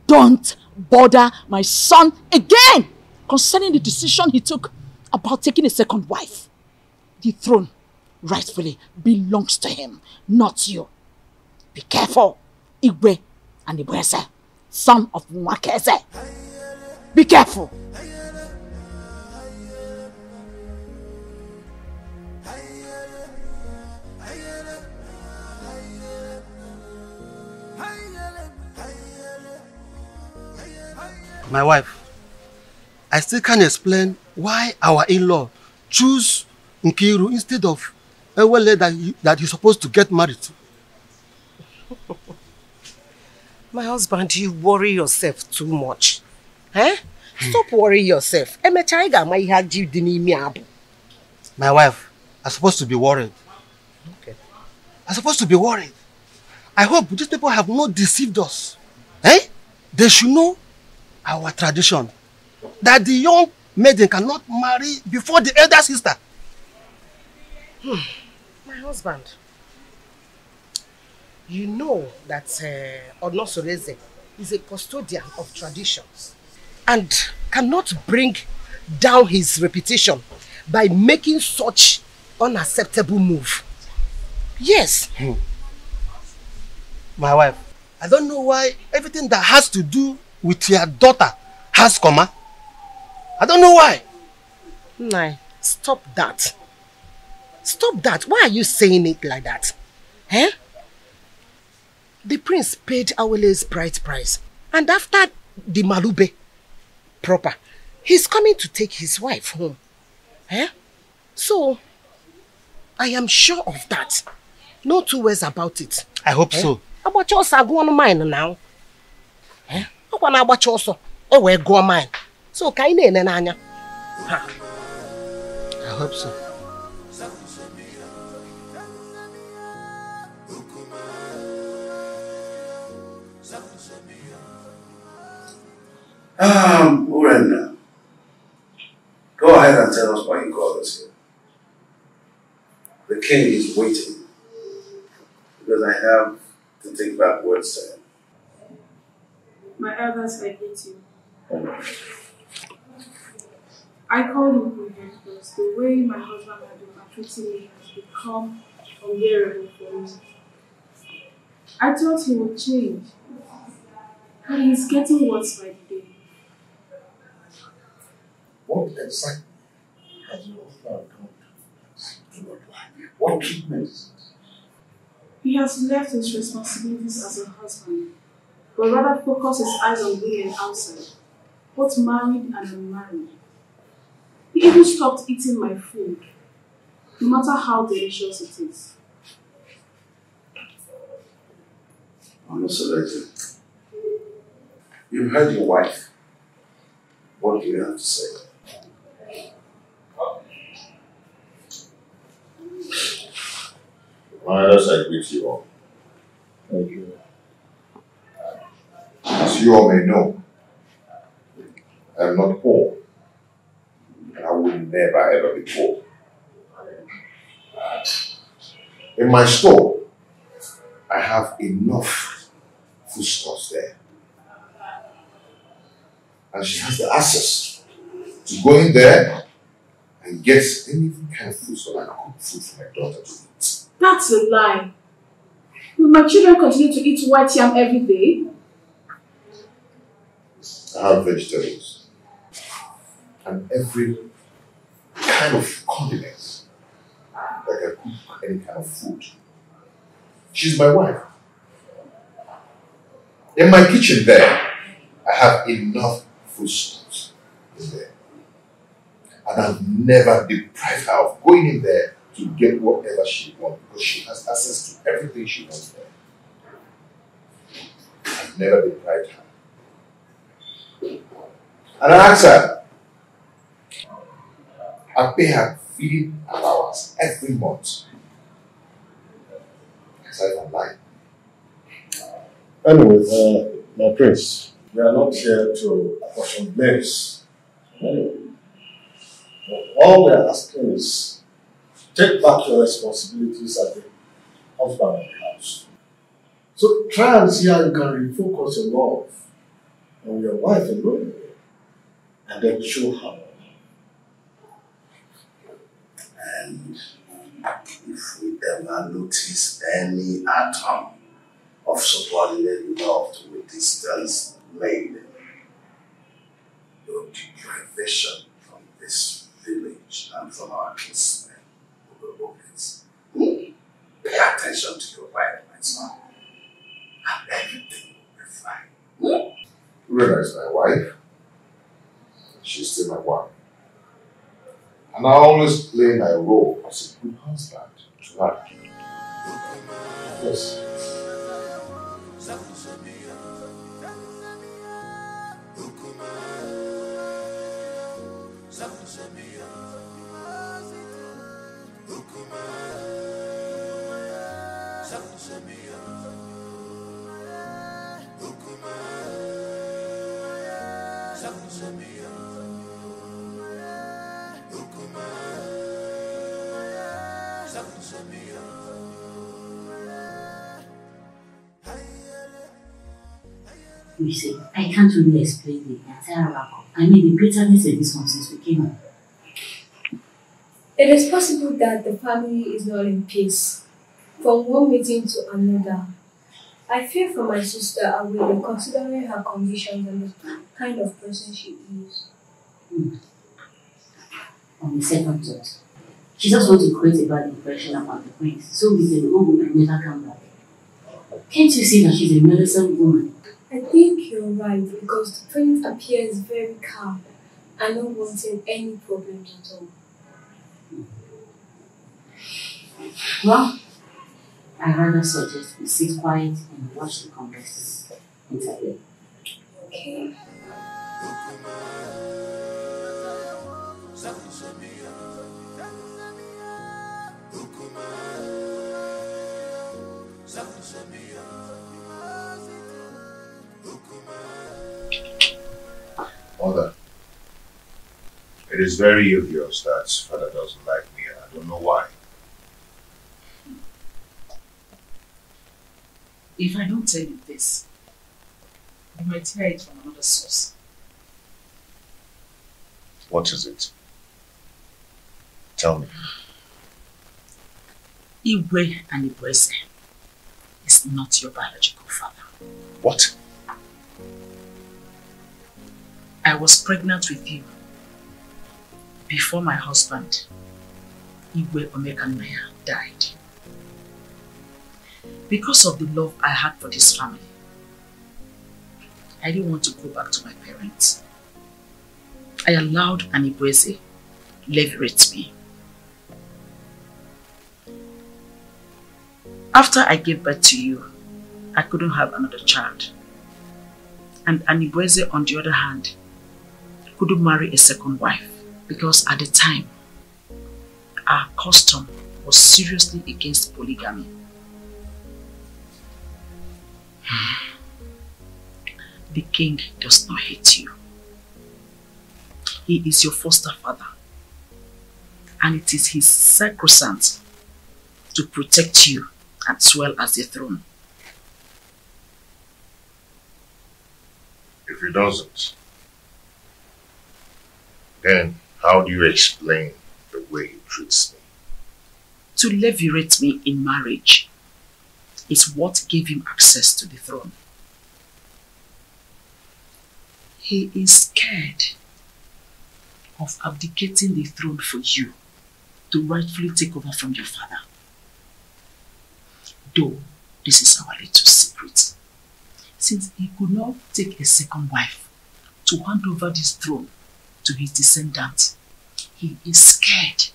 Don't bother my son again concerning the decision he took about taking a second wife. The throne rightfully belongs to him, not you. Be careful, Igwe and Ibueze, son of Mwakeze. Be careful. My wife, I still can't explain why our in-law choose Nkiru instead of Ewele that he's supposed to get married to. My husband, you worry yourself too much. Eh? Stop worrying yourself. My wife, I'm supposed to be worried. Okay. I'm supposed to be worried. I hope these people have not deceived us. Eh? They should know our tradition. That the young maiden cannot marry before the elder sister. My husband, you know that Onosoleze is a custodian of traditions and cannot bring down his reputation by making such unacceptable move. Yes. My wife, I don't know why everything that has to do with your daughter has comma. I don't know why. Nai, stop that. Stop that. Why are you saying it like that? Eh? The prince paid Awele's bride price. And after the Malube proper, he's coming to take his wife home. Eh? So, I am sure of that. No two ways about it. I hope so. About your go on mine now. Eh? About your so. Oh, well, go on mine. So, kaine nanya. I hope so. Urena, go ahead and tell us why you called us here. The king is waiting because I have to take back words to him. My elders, I hate you. I called him here because the way my husband had been treating me has become unbearable for me. I thought he would change, but he's getting worse by the day. What exactly has your husband done? What treatment is it? He has left his responsibilities as a husband, but rather focus his eyes on women outside, both married and unmarried. He even stopped eating my food, no matter how delicious it is. Onosoleze, you've heard your wife. What do you have to say? My elders, I greet you all. Thank you. As you all may know, I am not poor, and I will never ever be poor. In my store, I have enough foodstuffs there. And she has the access to go in there and get any kind of food so I can cook food for my daughter to eat. That's a lie. Will my children continue to eat white yam every day? I have vegetables and every kind of condiments that can cook any kind of food. She's my wife. In my kitchen there, I have enough foodstuffs in there. And I've never deprived her of going in there to get whatever she wants because she has access to everything she wants there. I've never deprived her. And I asked her, I pay her feeding allowance every month. Aside from life. Anyway, my prince, we are not here to apportion blames. Anyway, all we are asking is take back your responsibilities as the husband of the house. So try and see how you can refocus your love on your wife alone and then show her. And if we ever notice any atom of subordinate love to a distance made, your deprivation from this village and from our kinsmen will be obvious. Pay attention to your wife, my son, and everything will be fine. Rena is my wife. She's still my wife. And I always play my role as a good husband to her. Yes. You see, I can't really explain the entire wrap-up. I mean, the bitterness in this one since we came home. It is possible that the family is not in peace. From one meeting to another. I fear for my sister Awele, considering her conditions and the kind of person she is. On the second thought, she just wants to create a bad impression about the prince, so we can go home and never come back. Can't you see that she's a meddlesome woman? I think you're right, because the prince appears very calm and not wanting any problems at all. Well, I rather suggest we sit quiet and watch the conversations interview. Okay. Mother, it is very obvious that father doesn't like me and I don't know why. If I don't tell you this, you might hear it from another source. What is it? Tell me. Igwe and Igweze is not your biological father. What? I was pregnant with you before my husband, Igwe Omekanmaya, died. Because of the love I had for this family, I didn't want to go back to my parents. I allowed an Igweze leverage me. After I gave birth to you, I couldn't have another child. And Anibweze, on the other hand, couldn't marry a second wife because at the time, our custom was seriously against polygamy. The king does not hate you. He is your foster father, and it is his sacrosanct to protect you as well as the throne. If he doesn't, then how do you explain the way he treats me? To levirate me in marriage is what gave him access to the throne. He is scared of abdicating the throne for you to rightfully take over from your father. Though This is our little secret. Since he could not take a second wife to hand over this throne to his descendants, he is scared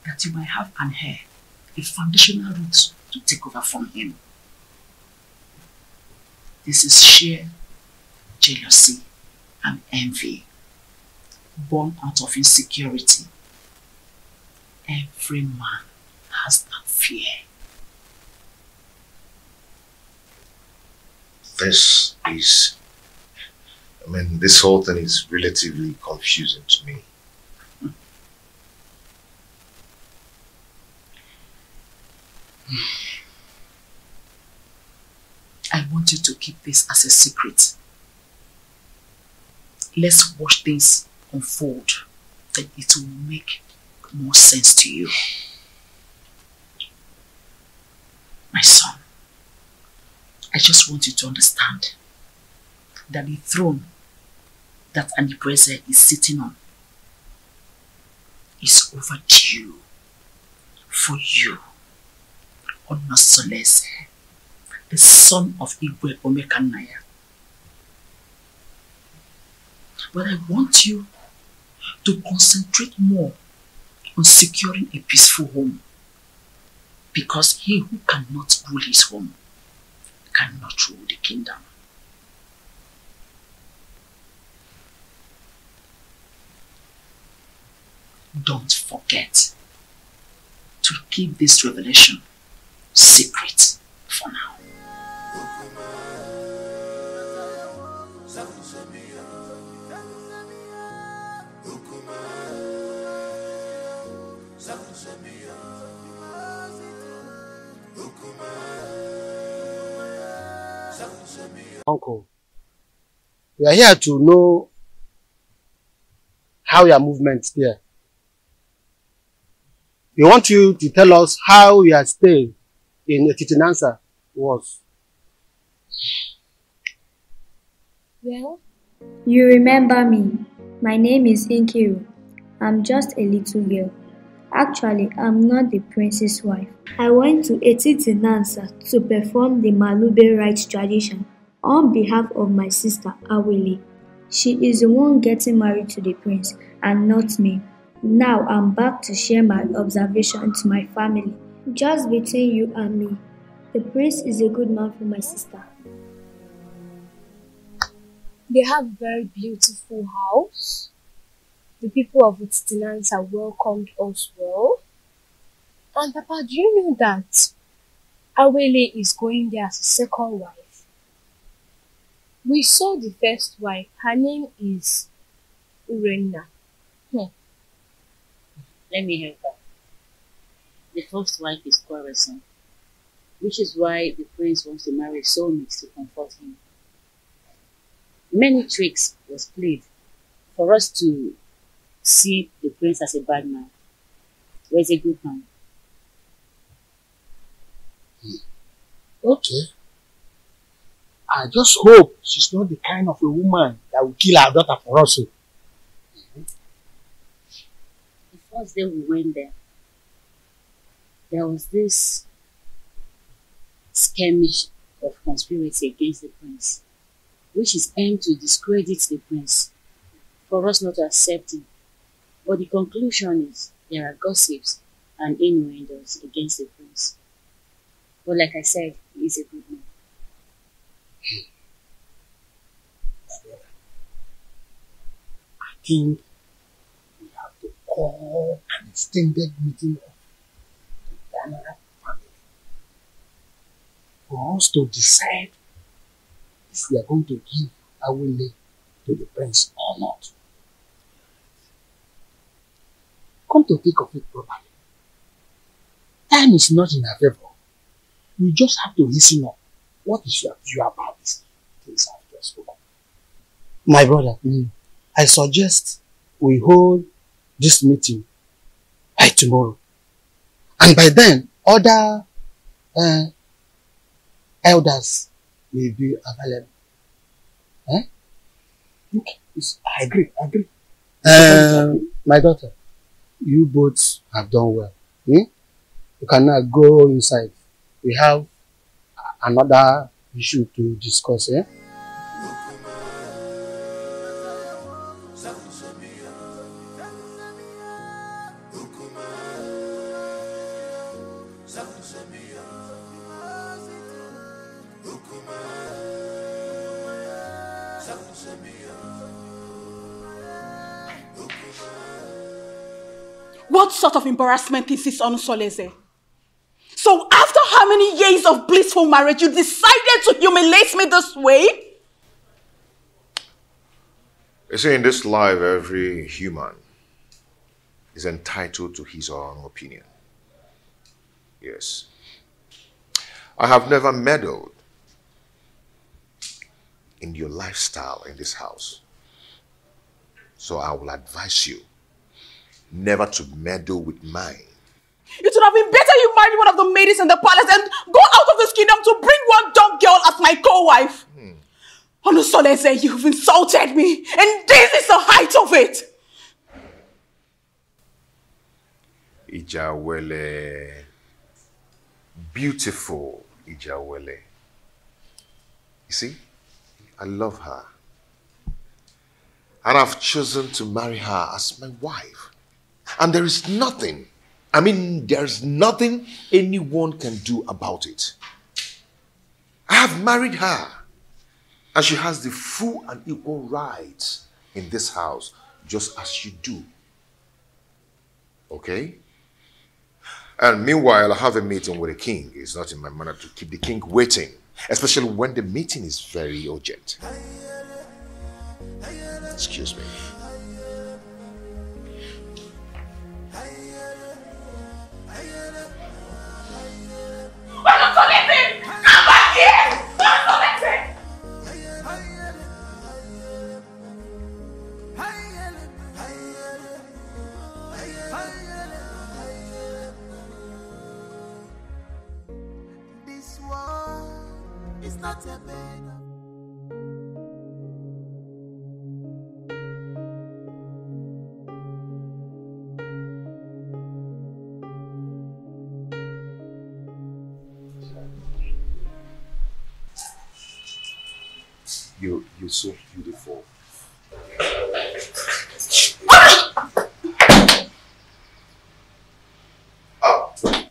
that you might have an heir, a foundational root to take over from him. This is sheer jealousy and envy, born out of insecurity. Every man has that fear. This whole thing is relatively confusing to me. I want you to keep this as a secret. Let's watch things unfold, then it will make more sense to you. My son, I just want you to understand that the throne that Anibreze is sitting on is overdue for you, Onosolese, the son of Igwe Omekanaya. But I want you to concentrate more on securing a peaceful home, because he who cannot rule his home cannot rule the kingdom. Don't forget to keep this revelation secret for now. Uncle, we are here to know how your movements there. We want you to tell us how your stay in Etitinansa was. Well, you remember me. My name is Inkiru. I'm just a little girl. Actually, I'm not the prince's wife. I went to Etitinansa to perform the Malube rites tradition on behalf of my sister Awele. She is the one getting married to the prince and not me. Now I'm back to share my observation to my family. Just between you and me, the prince is a good man for my sister. They have a very beautiful house. The people of Etitinansa welcomed us well. And Papa, do you know that Awele is going there as a second wife? We saw the first wife. Her name is Urenna. Let me help her. The first wife is quarrelsome, which is why the prince wants to marry soulmates to comfort him. Many tricks was played for us to see the prince as a bad man. Where's a good man? Okay. I just hope she's not the kind of a woman that will kill her daughter for us. The first day we went there was this skirmish of conspiracy against the prince, which is aimed to discredit the prince, for us not to accept him. But the conclusion is there are gossips and innuendos against the prince. But like I said, he is a good man. I think we have to call an extended meeting of the Dana family for us to decide if we are going to give Awele to the prince or not. Come to think of it properly, time is not in our favor. We just have to listen up. What is your view about this things I've just spoken? My brother, I suggest we hold this meeting by tomorrow. And by then, other elders will be available. Okay, I agree. My daughter, you both have done well. You can now go inside. We have another issue to discuss, eh? What sort of embarrassment is this, Onusoleze? So after how many years of blissful marriage, you decided to humiliate me this way? You see, in this life, every human is entitled to his or her own opinion. Yes. I have never meddled in your lifestyle in this house. So I will advise you never to meddle with mine. It would have been better you married one of the ladies in the palace and go out of this kingdom to bring one dumb girl as my co-wife. Onusoleze, you've insulted me, and this is the height of it. Ijawele. Beautiful Ijawele. You see, I love her. And I've chosen to marry her as my wife. And there is nothing, there's nothing anyone can do about it. I have married her. And she has the full and equal rights in this house, just as you do. Okay? And meanwhile, I have a meeting with the king. It's not in my manner to keep the king waiting, especially when the meeting is very urgent. Excuse me. Come back here! This world is not a bed. You're so beautiful.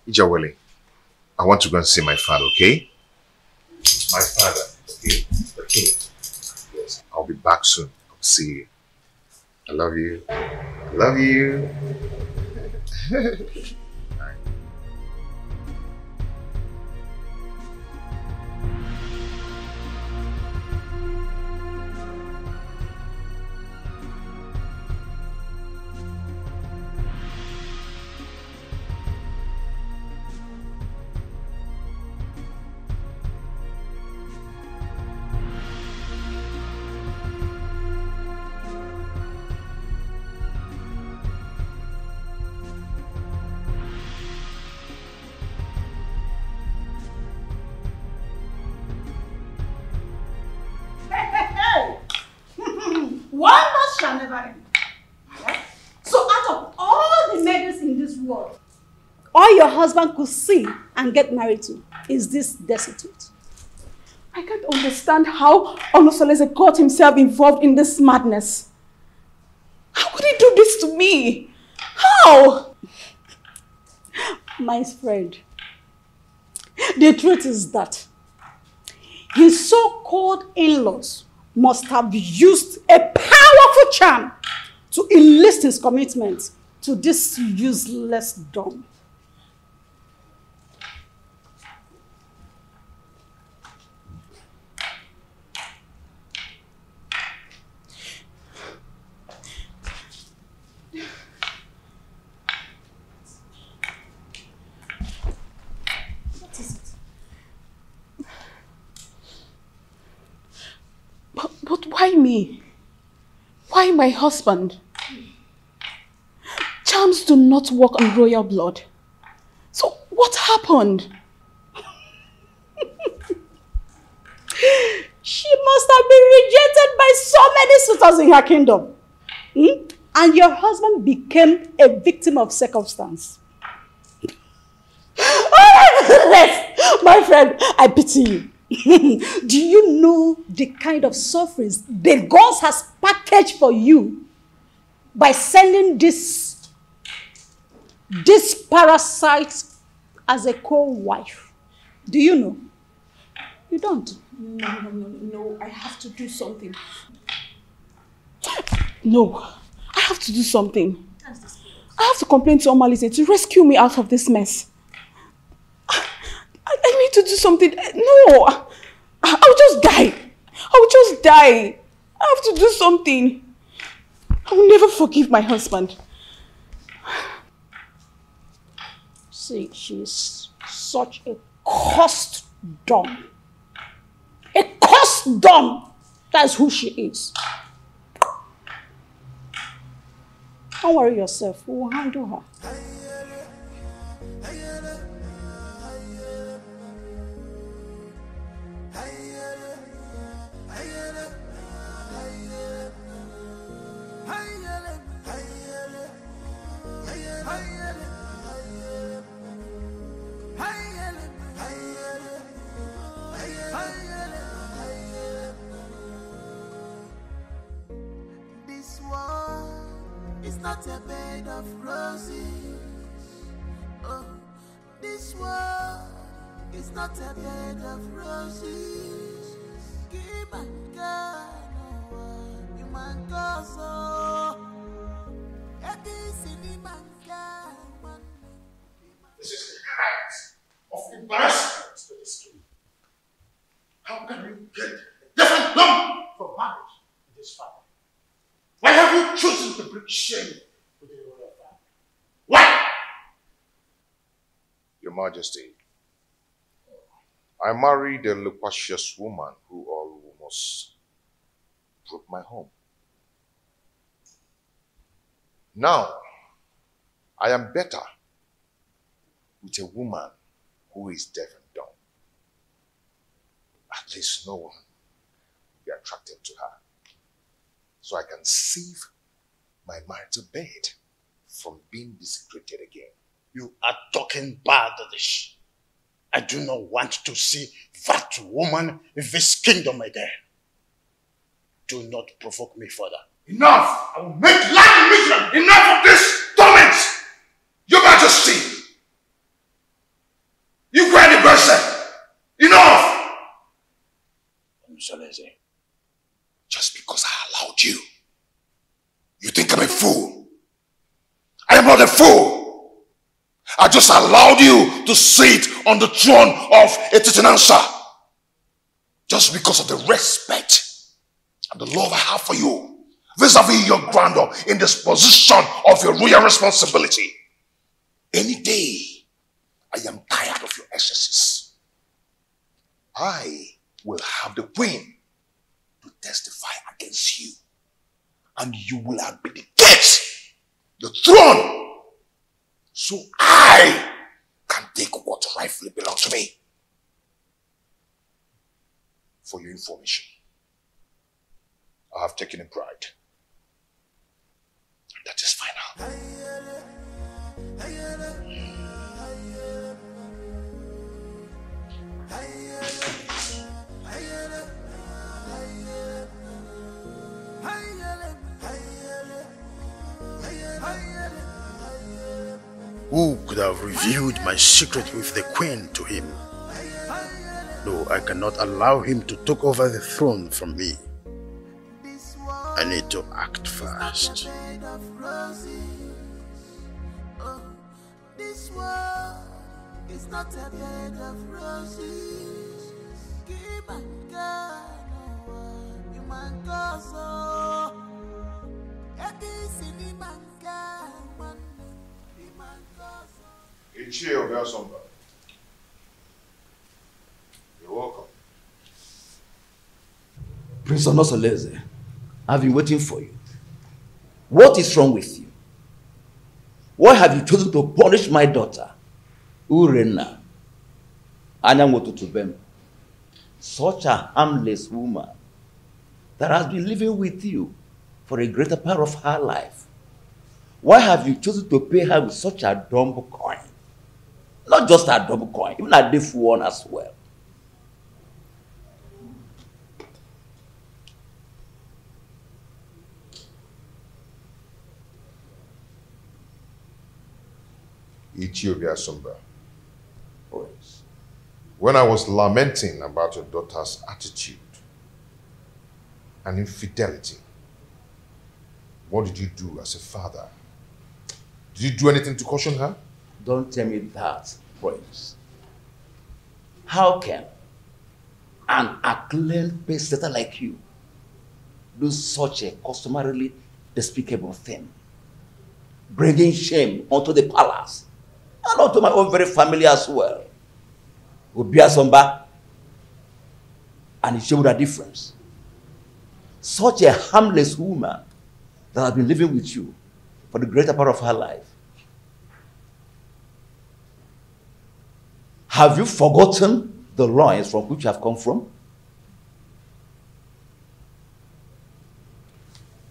Ijawele, I want to go and see my father, okay? My father, okay? The king. Yes, I'll be back soon. I'll see you. I love you. I love you. One must shall never end. So out of all the maidens in this world, all your husband could see and get married to is this destitute. I can't understand how Onusoleze got himself involved in this madness. How could he do this to me? How? My friend, the truth is that his so-called in-laws must have used a powerful charm to enlist his commitment to this useless dumb. What is it? But why me? Why my husband? Charms do not work on royal blood. So what happened? She must have been rejected by so many suitors in her kingdom. And your husband became a victim of circumstance. Oh Useless! My friend, I pity you. Do you know the kind of sufferings the gods has packaged for you by sending this parasite as a co-wife? Do you know? You don't. No, I have to do something. No, I have to do something. I have to complain to Omalize to rescue me out of this mess. I need to do something. No, I'll just die. I'll just die. I have to do something. I will never forgive my husband. See, she's such a cursed dumb. A cursed dumb. That's who she is. Don't worry yourself. We will handle her. This world is not a bed of roses. Oh, this world is not a bed of roses. Keep and go, you man go so. This is the height of embarrassment to this king. How can you get a different lump for marriage in this family? Why have you chosen to bring shame to the royal family? Why? Your Majesty, I married a loquacious woman who almost broke my home. Now, I am better with a woman who is deaf and dumb. At least no one will be attracted to her. So I can save my marital bed from being desecrated again. You are talking baddish. I do not want to see that woman in this kingdom again. Do not provoke me further. Enough! I will make life miserable! Enough of this torment! Your Majesty! You cry the person! Enough! Just because I allowed you, you think I'm a fool? I am not a fool! I just allowed you to sit on the throne of a Titanansa just because of the respect and the love I have for you vis-a-vis your grandeur in this position of your royal responsibility. Any day, I am tired of your excesses. I will have the queen to testify against you, and you will abdicate the throne so I can take what rightfully belongs to me. For your information, I have taken a bride. That is final. Who could have revealed my secret with the queen to him? No, I cannot allow him to take over the throne from me. I need to act fast. This world is not a bed of roses. Keep and go, you man go so. You're welcome. Prince Onosoleze, I've been waiting for you. What is wrong with you? Why have you chosen to punish my daughter, Urenna, Anyangotutubem, such a harmless woman that has been living with you for a greater part of her life? Why have you chosen to pay her with such a dumb coin? Not just a double coin, even a diff one as well. Ethiopia Sumba. When I was lamenting about your daughter's attitude and infidelity, what did you do as a father? Did you do anything to caution her? Don't tell me that, Prince. How can an acclaimed pace-setter like you do such a customarily despicable thing? Bringing shame onto the palace and onto my own very family as well. Obia Somba, and it showed a difference. Such a harmless woman that has been living with you for the greater part of her life. Have you forgotten the loins from which you have come from?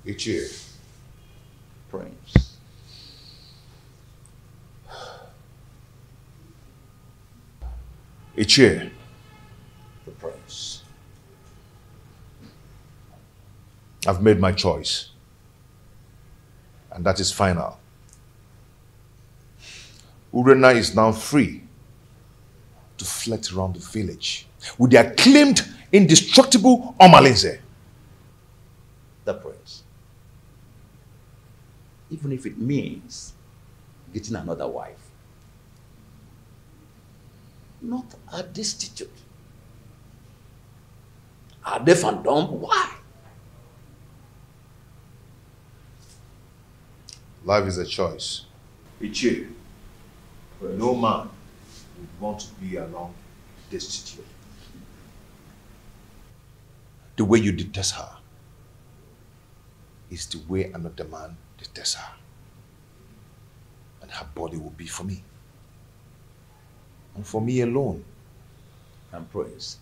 Ichie. Prince. Ichie. The Prince. I've made my choice. And that is final. Urena is now free to flit around the village with the acclaimed, indestructible Omalinze. The Prince. Even if it means getting another wife. Not a destitute. A deaf and dumb? Why? Life is a choice. Ichie, no man would want to be alone destitute. The way you detest her is the way another man detests her. And her body will be for me. And for me alone. And Prince,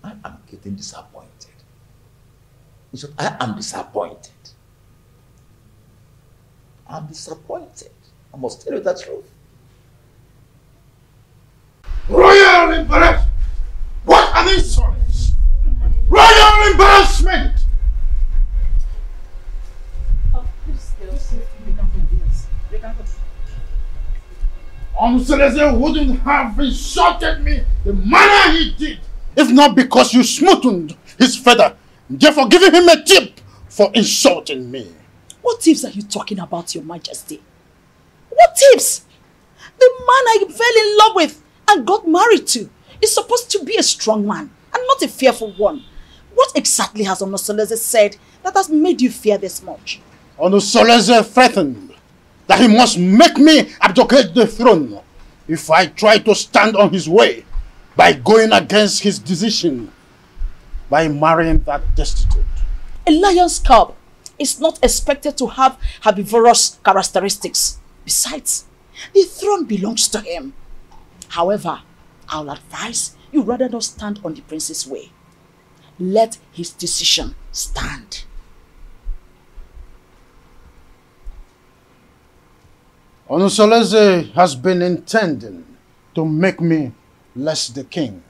I am getting disappointed. In short, I am disappointed. I'm disappointed. I must tell you the truth. Royal embarrassment! What an insolence! Royal embarrassment! Seleze wouldn't have insulted me the manner he did if not because you smoothened his feather, therefore giving him a tip for insulting me. What tips are you talking about, Your Majesty? What tips? The man I fell in love with and got married to is supposed to be a strong man and not a fearful one. What exactly has Onosoleze said that has made you fear this much? Onosoleze threatened that he must make me abdicate the throne if I try to stand on his way by going against his decision by marrying that destitute. A lion's cub is not expected to have herbivorous characteristics. Besides, the throne belongs to him. However, I'll advise you rather not stand on the prince's way. Let his decision stand. Onosoleze has been intending to make me less the king,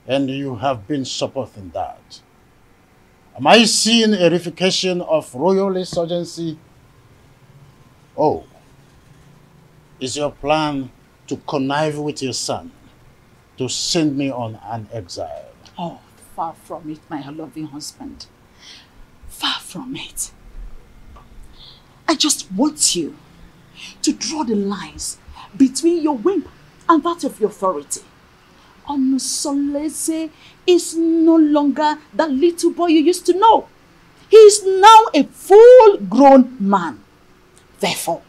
and you have been supporting that. Am I seeing a reification of royal insurgency? Oh, is your plan to connive with your son to send me on an exile? Oh, far from it, my loving husband. Far from it. I just want you to draw the lines between your whim and that of your authority. Onosoleze is no longer that little boy you used to know. He is now a full-grown man. Therefore,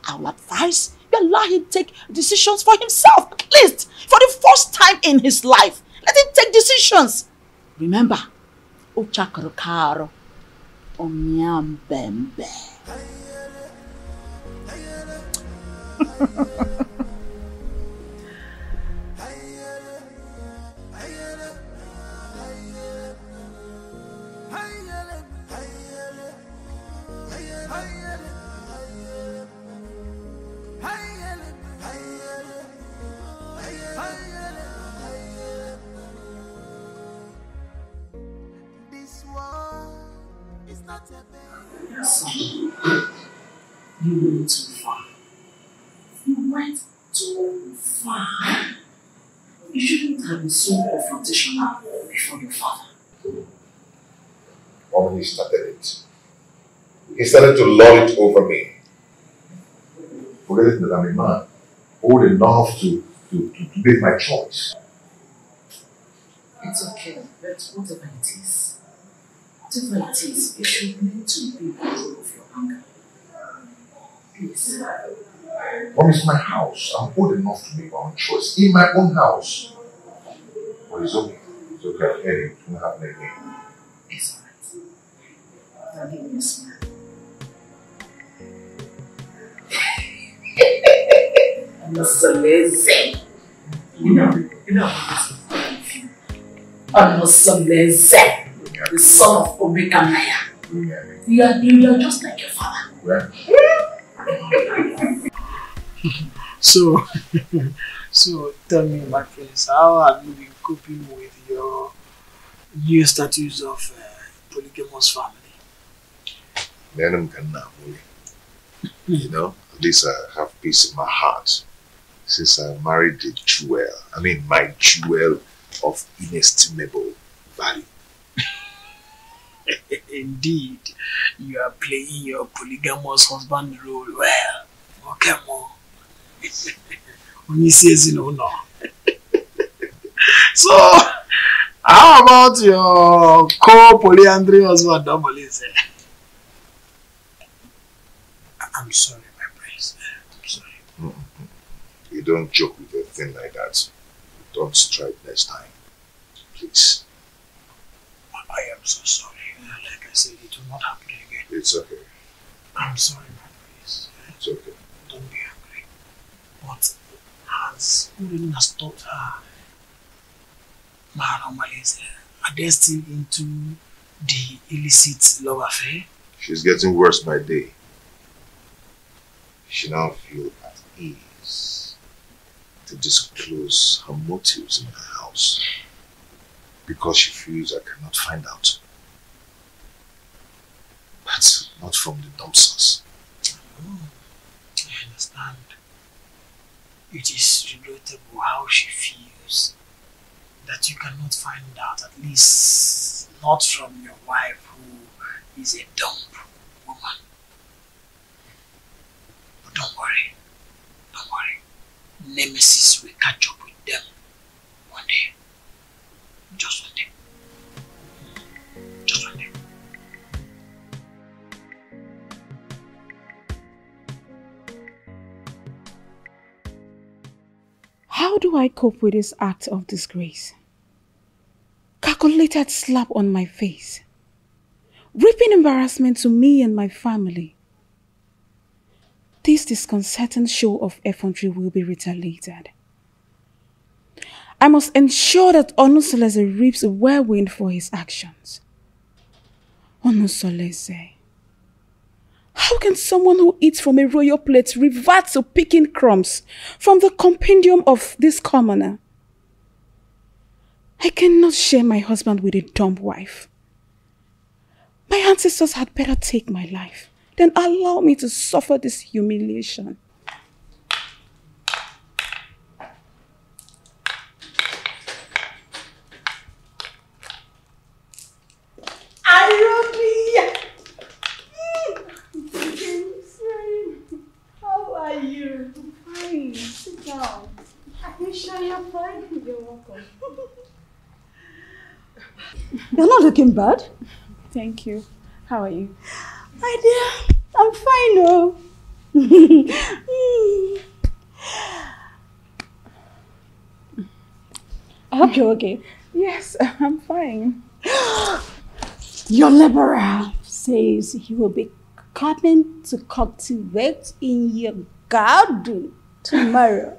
I will advise you allow him take decisions for himself, at least for the first time in his life. Let him take decisions. Remember, Ochakarokaro, Onyambembe. son, you went too far. You went too far. You shouldn't have been so confrontational before your father. Mom, he started it. He started to lord it over me. Forget that I'm a man, old enough to make my choice. It's okay, but whatever it is, you should learn to be in control of your anger. Please. Mom, it's my house. I'm old enough to make my own choice. In my own house. But it's okay. It's okay. I hear you. It won't happen again. It's alright. Now give me a smile. I'm not so lazy. You know, I'm not so lazy. The son of Obekamaya. You are just like your father. So tell me, my friends, how have you been coping with your new status of polygamous family? You know, at least I have peace in my heart since I married the jewel. I mean, my jewel of inestimable value. Indeed, you are playing your polygamous husband role well. Okay, Mom. When he says no. So, how about your co-polyandry husband, Domalise? I'm sorry, my prince. I'm sorry. You don't joke with a thing like that. Don't strike next time. Please. I am so sorry. Like I said, it will not happen again. It's okay. I'm sorry, my prince. It's okay. Don't be angry. But has Urena stopped her? Mahalomalize, are they still into the illicit love affair? She's getting worse by day. She now feels at ease to disclose her motives in her house because she feels I cannot find out. But not from the dumpsters. I understand. It is regrettable how she feels that you cannot find out, at least not from your wife who is a dumb woman. But don't worry. Nemesis will catch up with them one day. Just one day. Just one day. How do I cope with this act of disgrace? Calculated slap on my face. Reaping embarrassment to me and my family. This disconcerting show of effrontery will be retaliated. I must ensure that Onusolese reaps a whirlwind for his actions. Onusolese. How can someone who eats from a royal plate revert to picking crumbs from the compendium of this commoner? I cannot share my husband with a dumb wife. My ancestors had better take my life than allow me to suffer this humiliation. How are you? Fine. Sit down. Are you sure you're fine? You're welcome. You're not looking bad. Thank you. How are you? My dear, I'm fine, oh. I hope you're okay. Yes, I'm fine. Your liberal says he will be coming to cultivate in your garden tomorrow.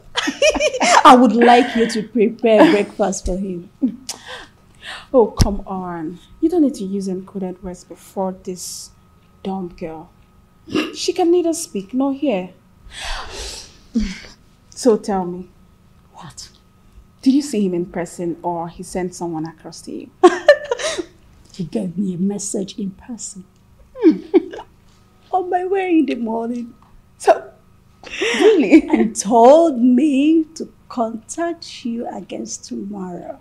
I would like you to prepare breakfast for him. Oh, come on. You don't need to use encoded words before this dumb girl. She can neither speak nor hear. So tell me, what? Did you see him in person or he sent someone across to you? He gave me a message in person. on my way in the morning. So, really? And told me to contact you again tomorrow.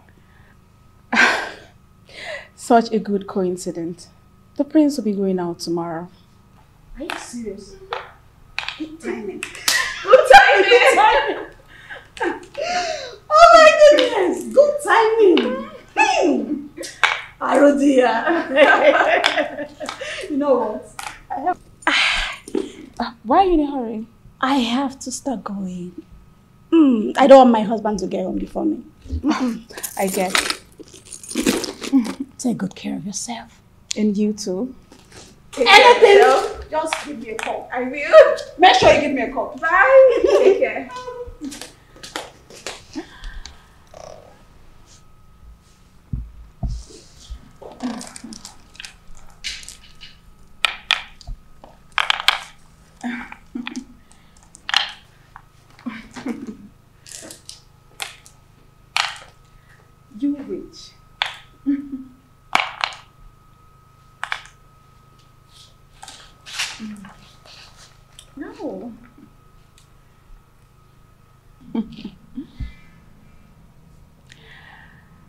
Such a good coincidence. The prince will be going out tomorrow. Are you serious? Good timing. Good timing! Good timing! Oh my goodness! Good timing! Arodia. You know what? Why are you in a hurry? I have to start going. I don't want my husband to get home before me. I get it. Take good care of yourself. And you too. Anything, just give me a call. I will. Make sure you give me a call. Bye. Take care. You rich. No.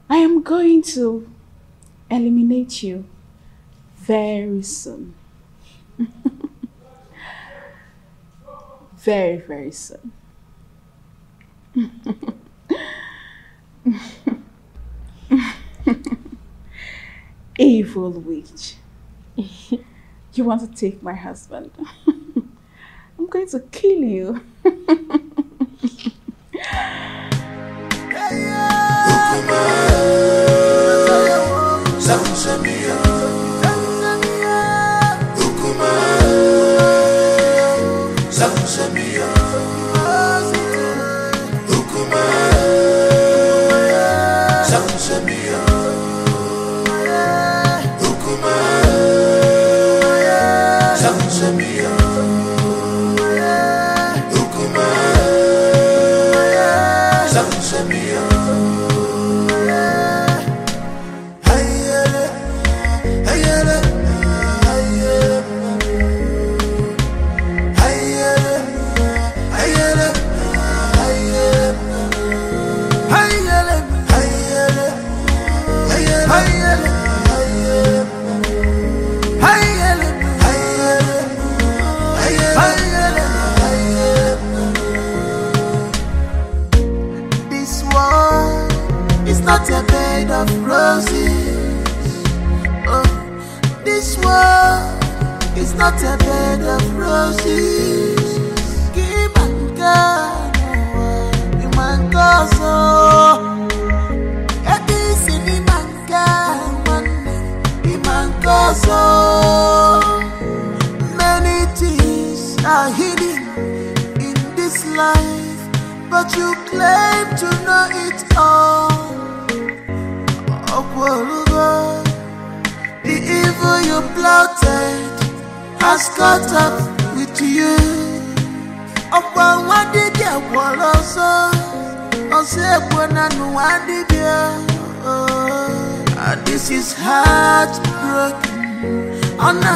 I am going to eliminate you very soon. Very, very soon. Evil witch. You want to take my husband? I'm going to kill you. Not a bed of roses. Oh, this world is not a bed of roses. Give and God, you man go so. This in man God, you man go so. Many things are hidden in this life, but you claim to know it all. The evil you plotted has caught up with you. This is heartbroken on a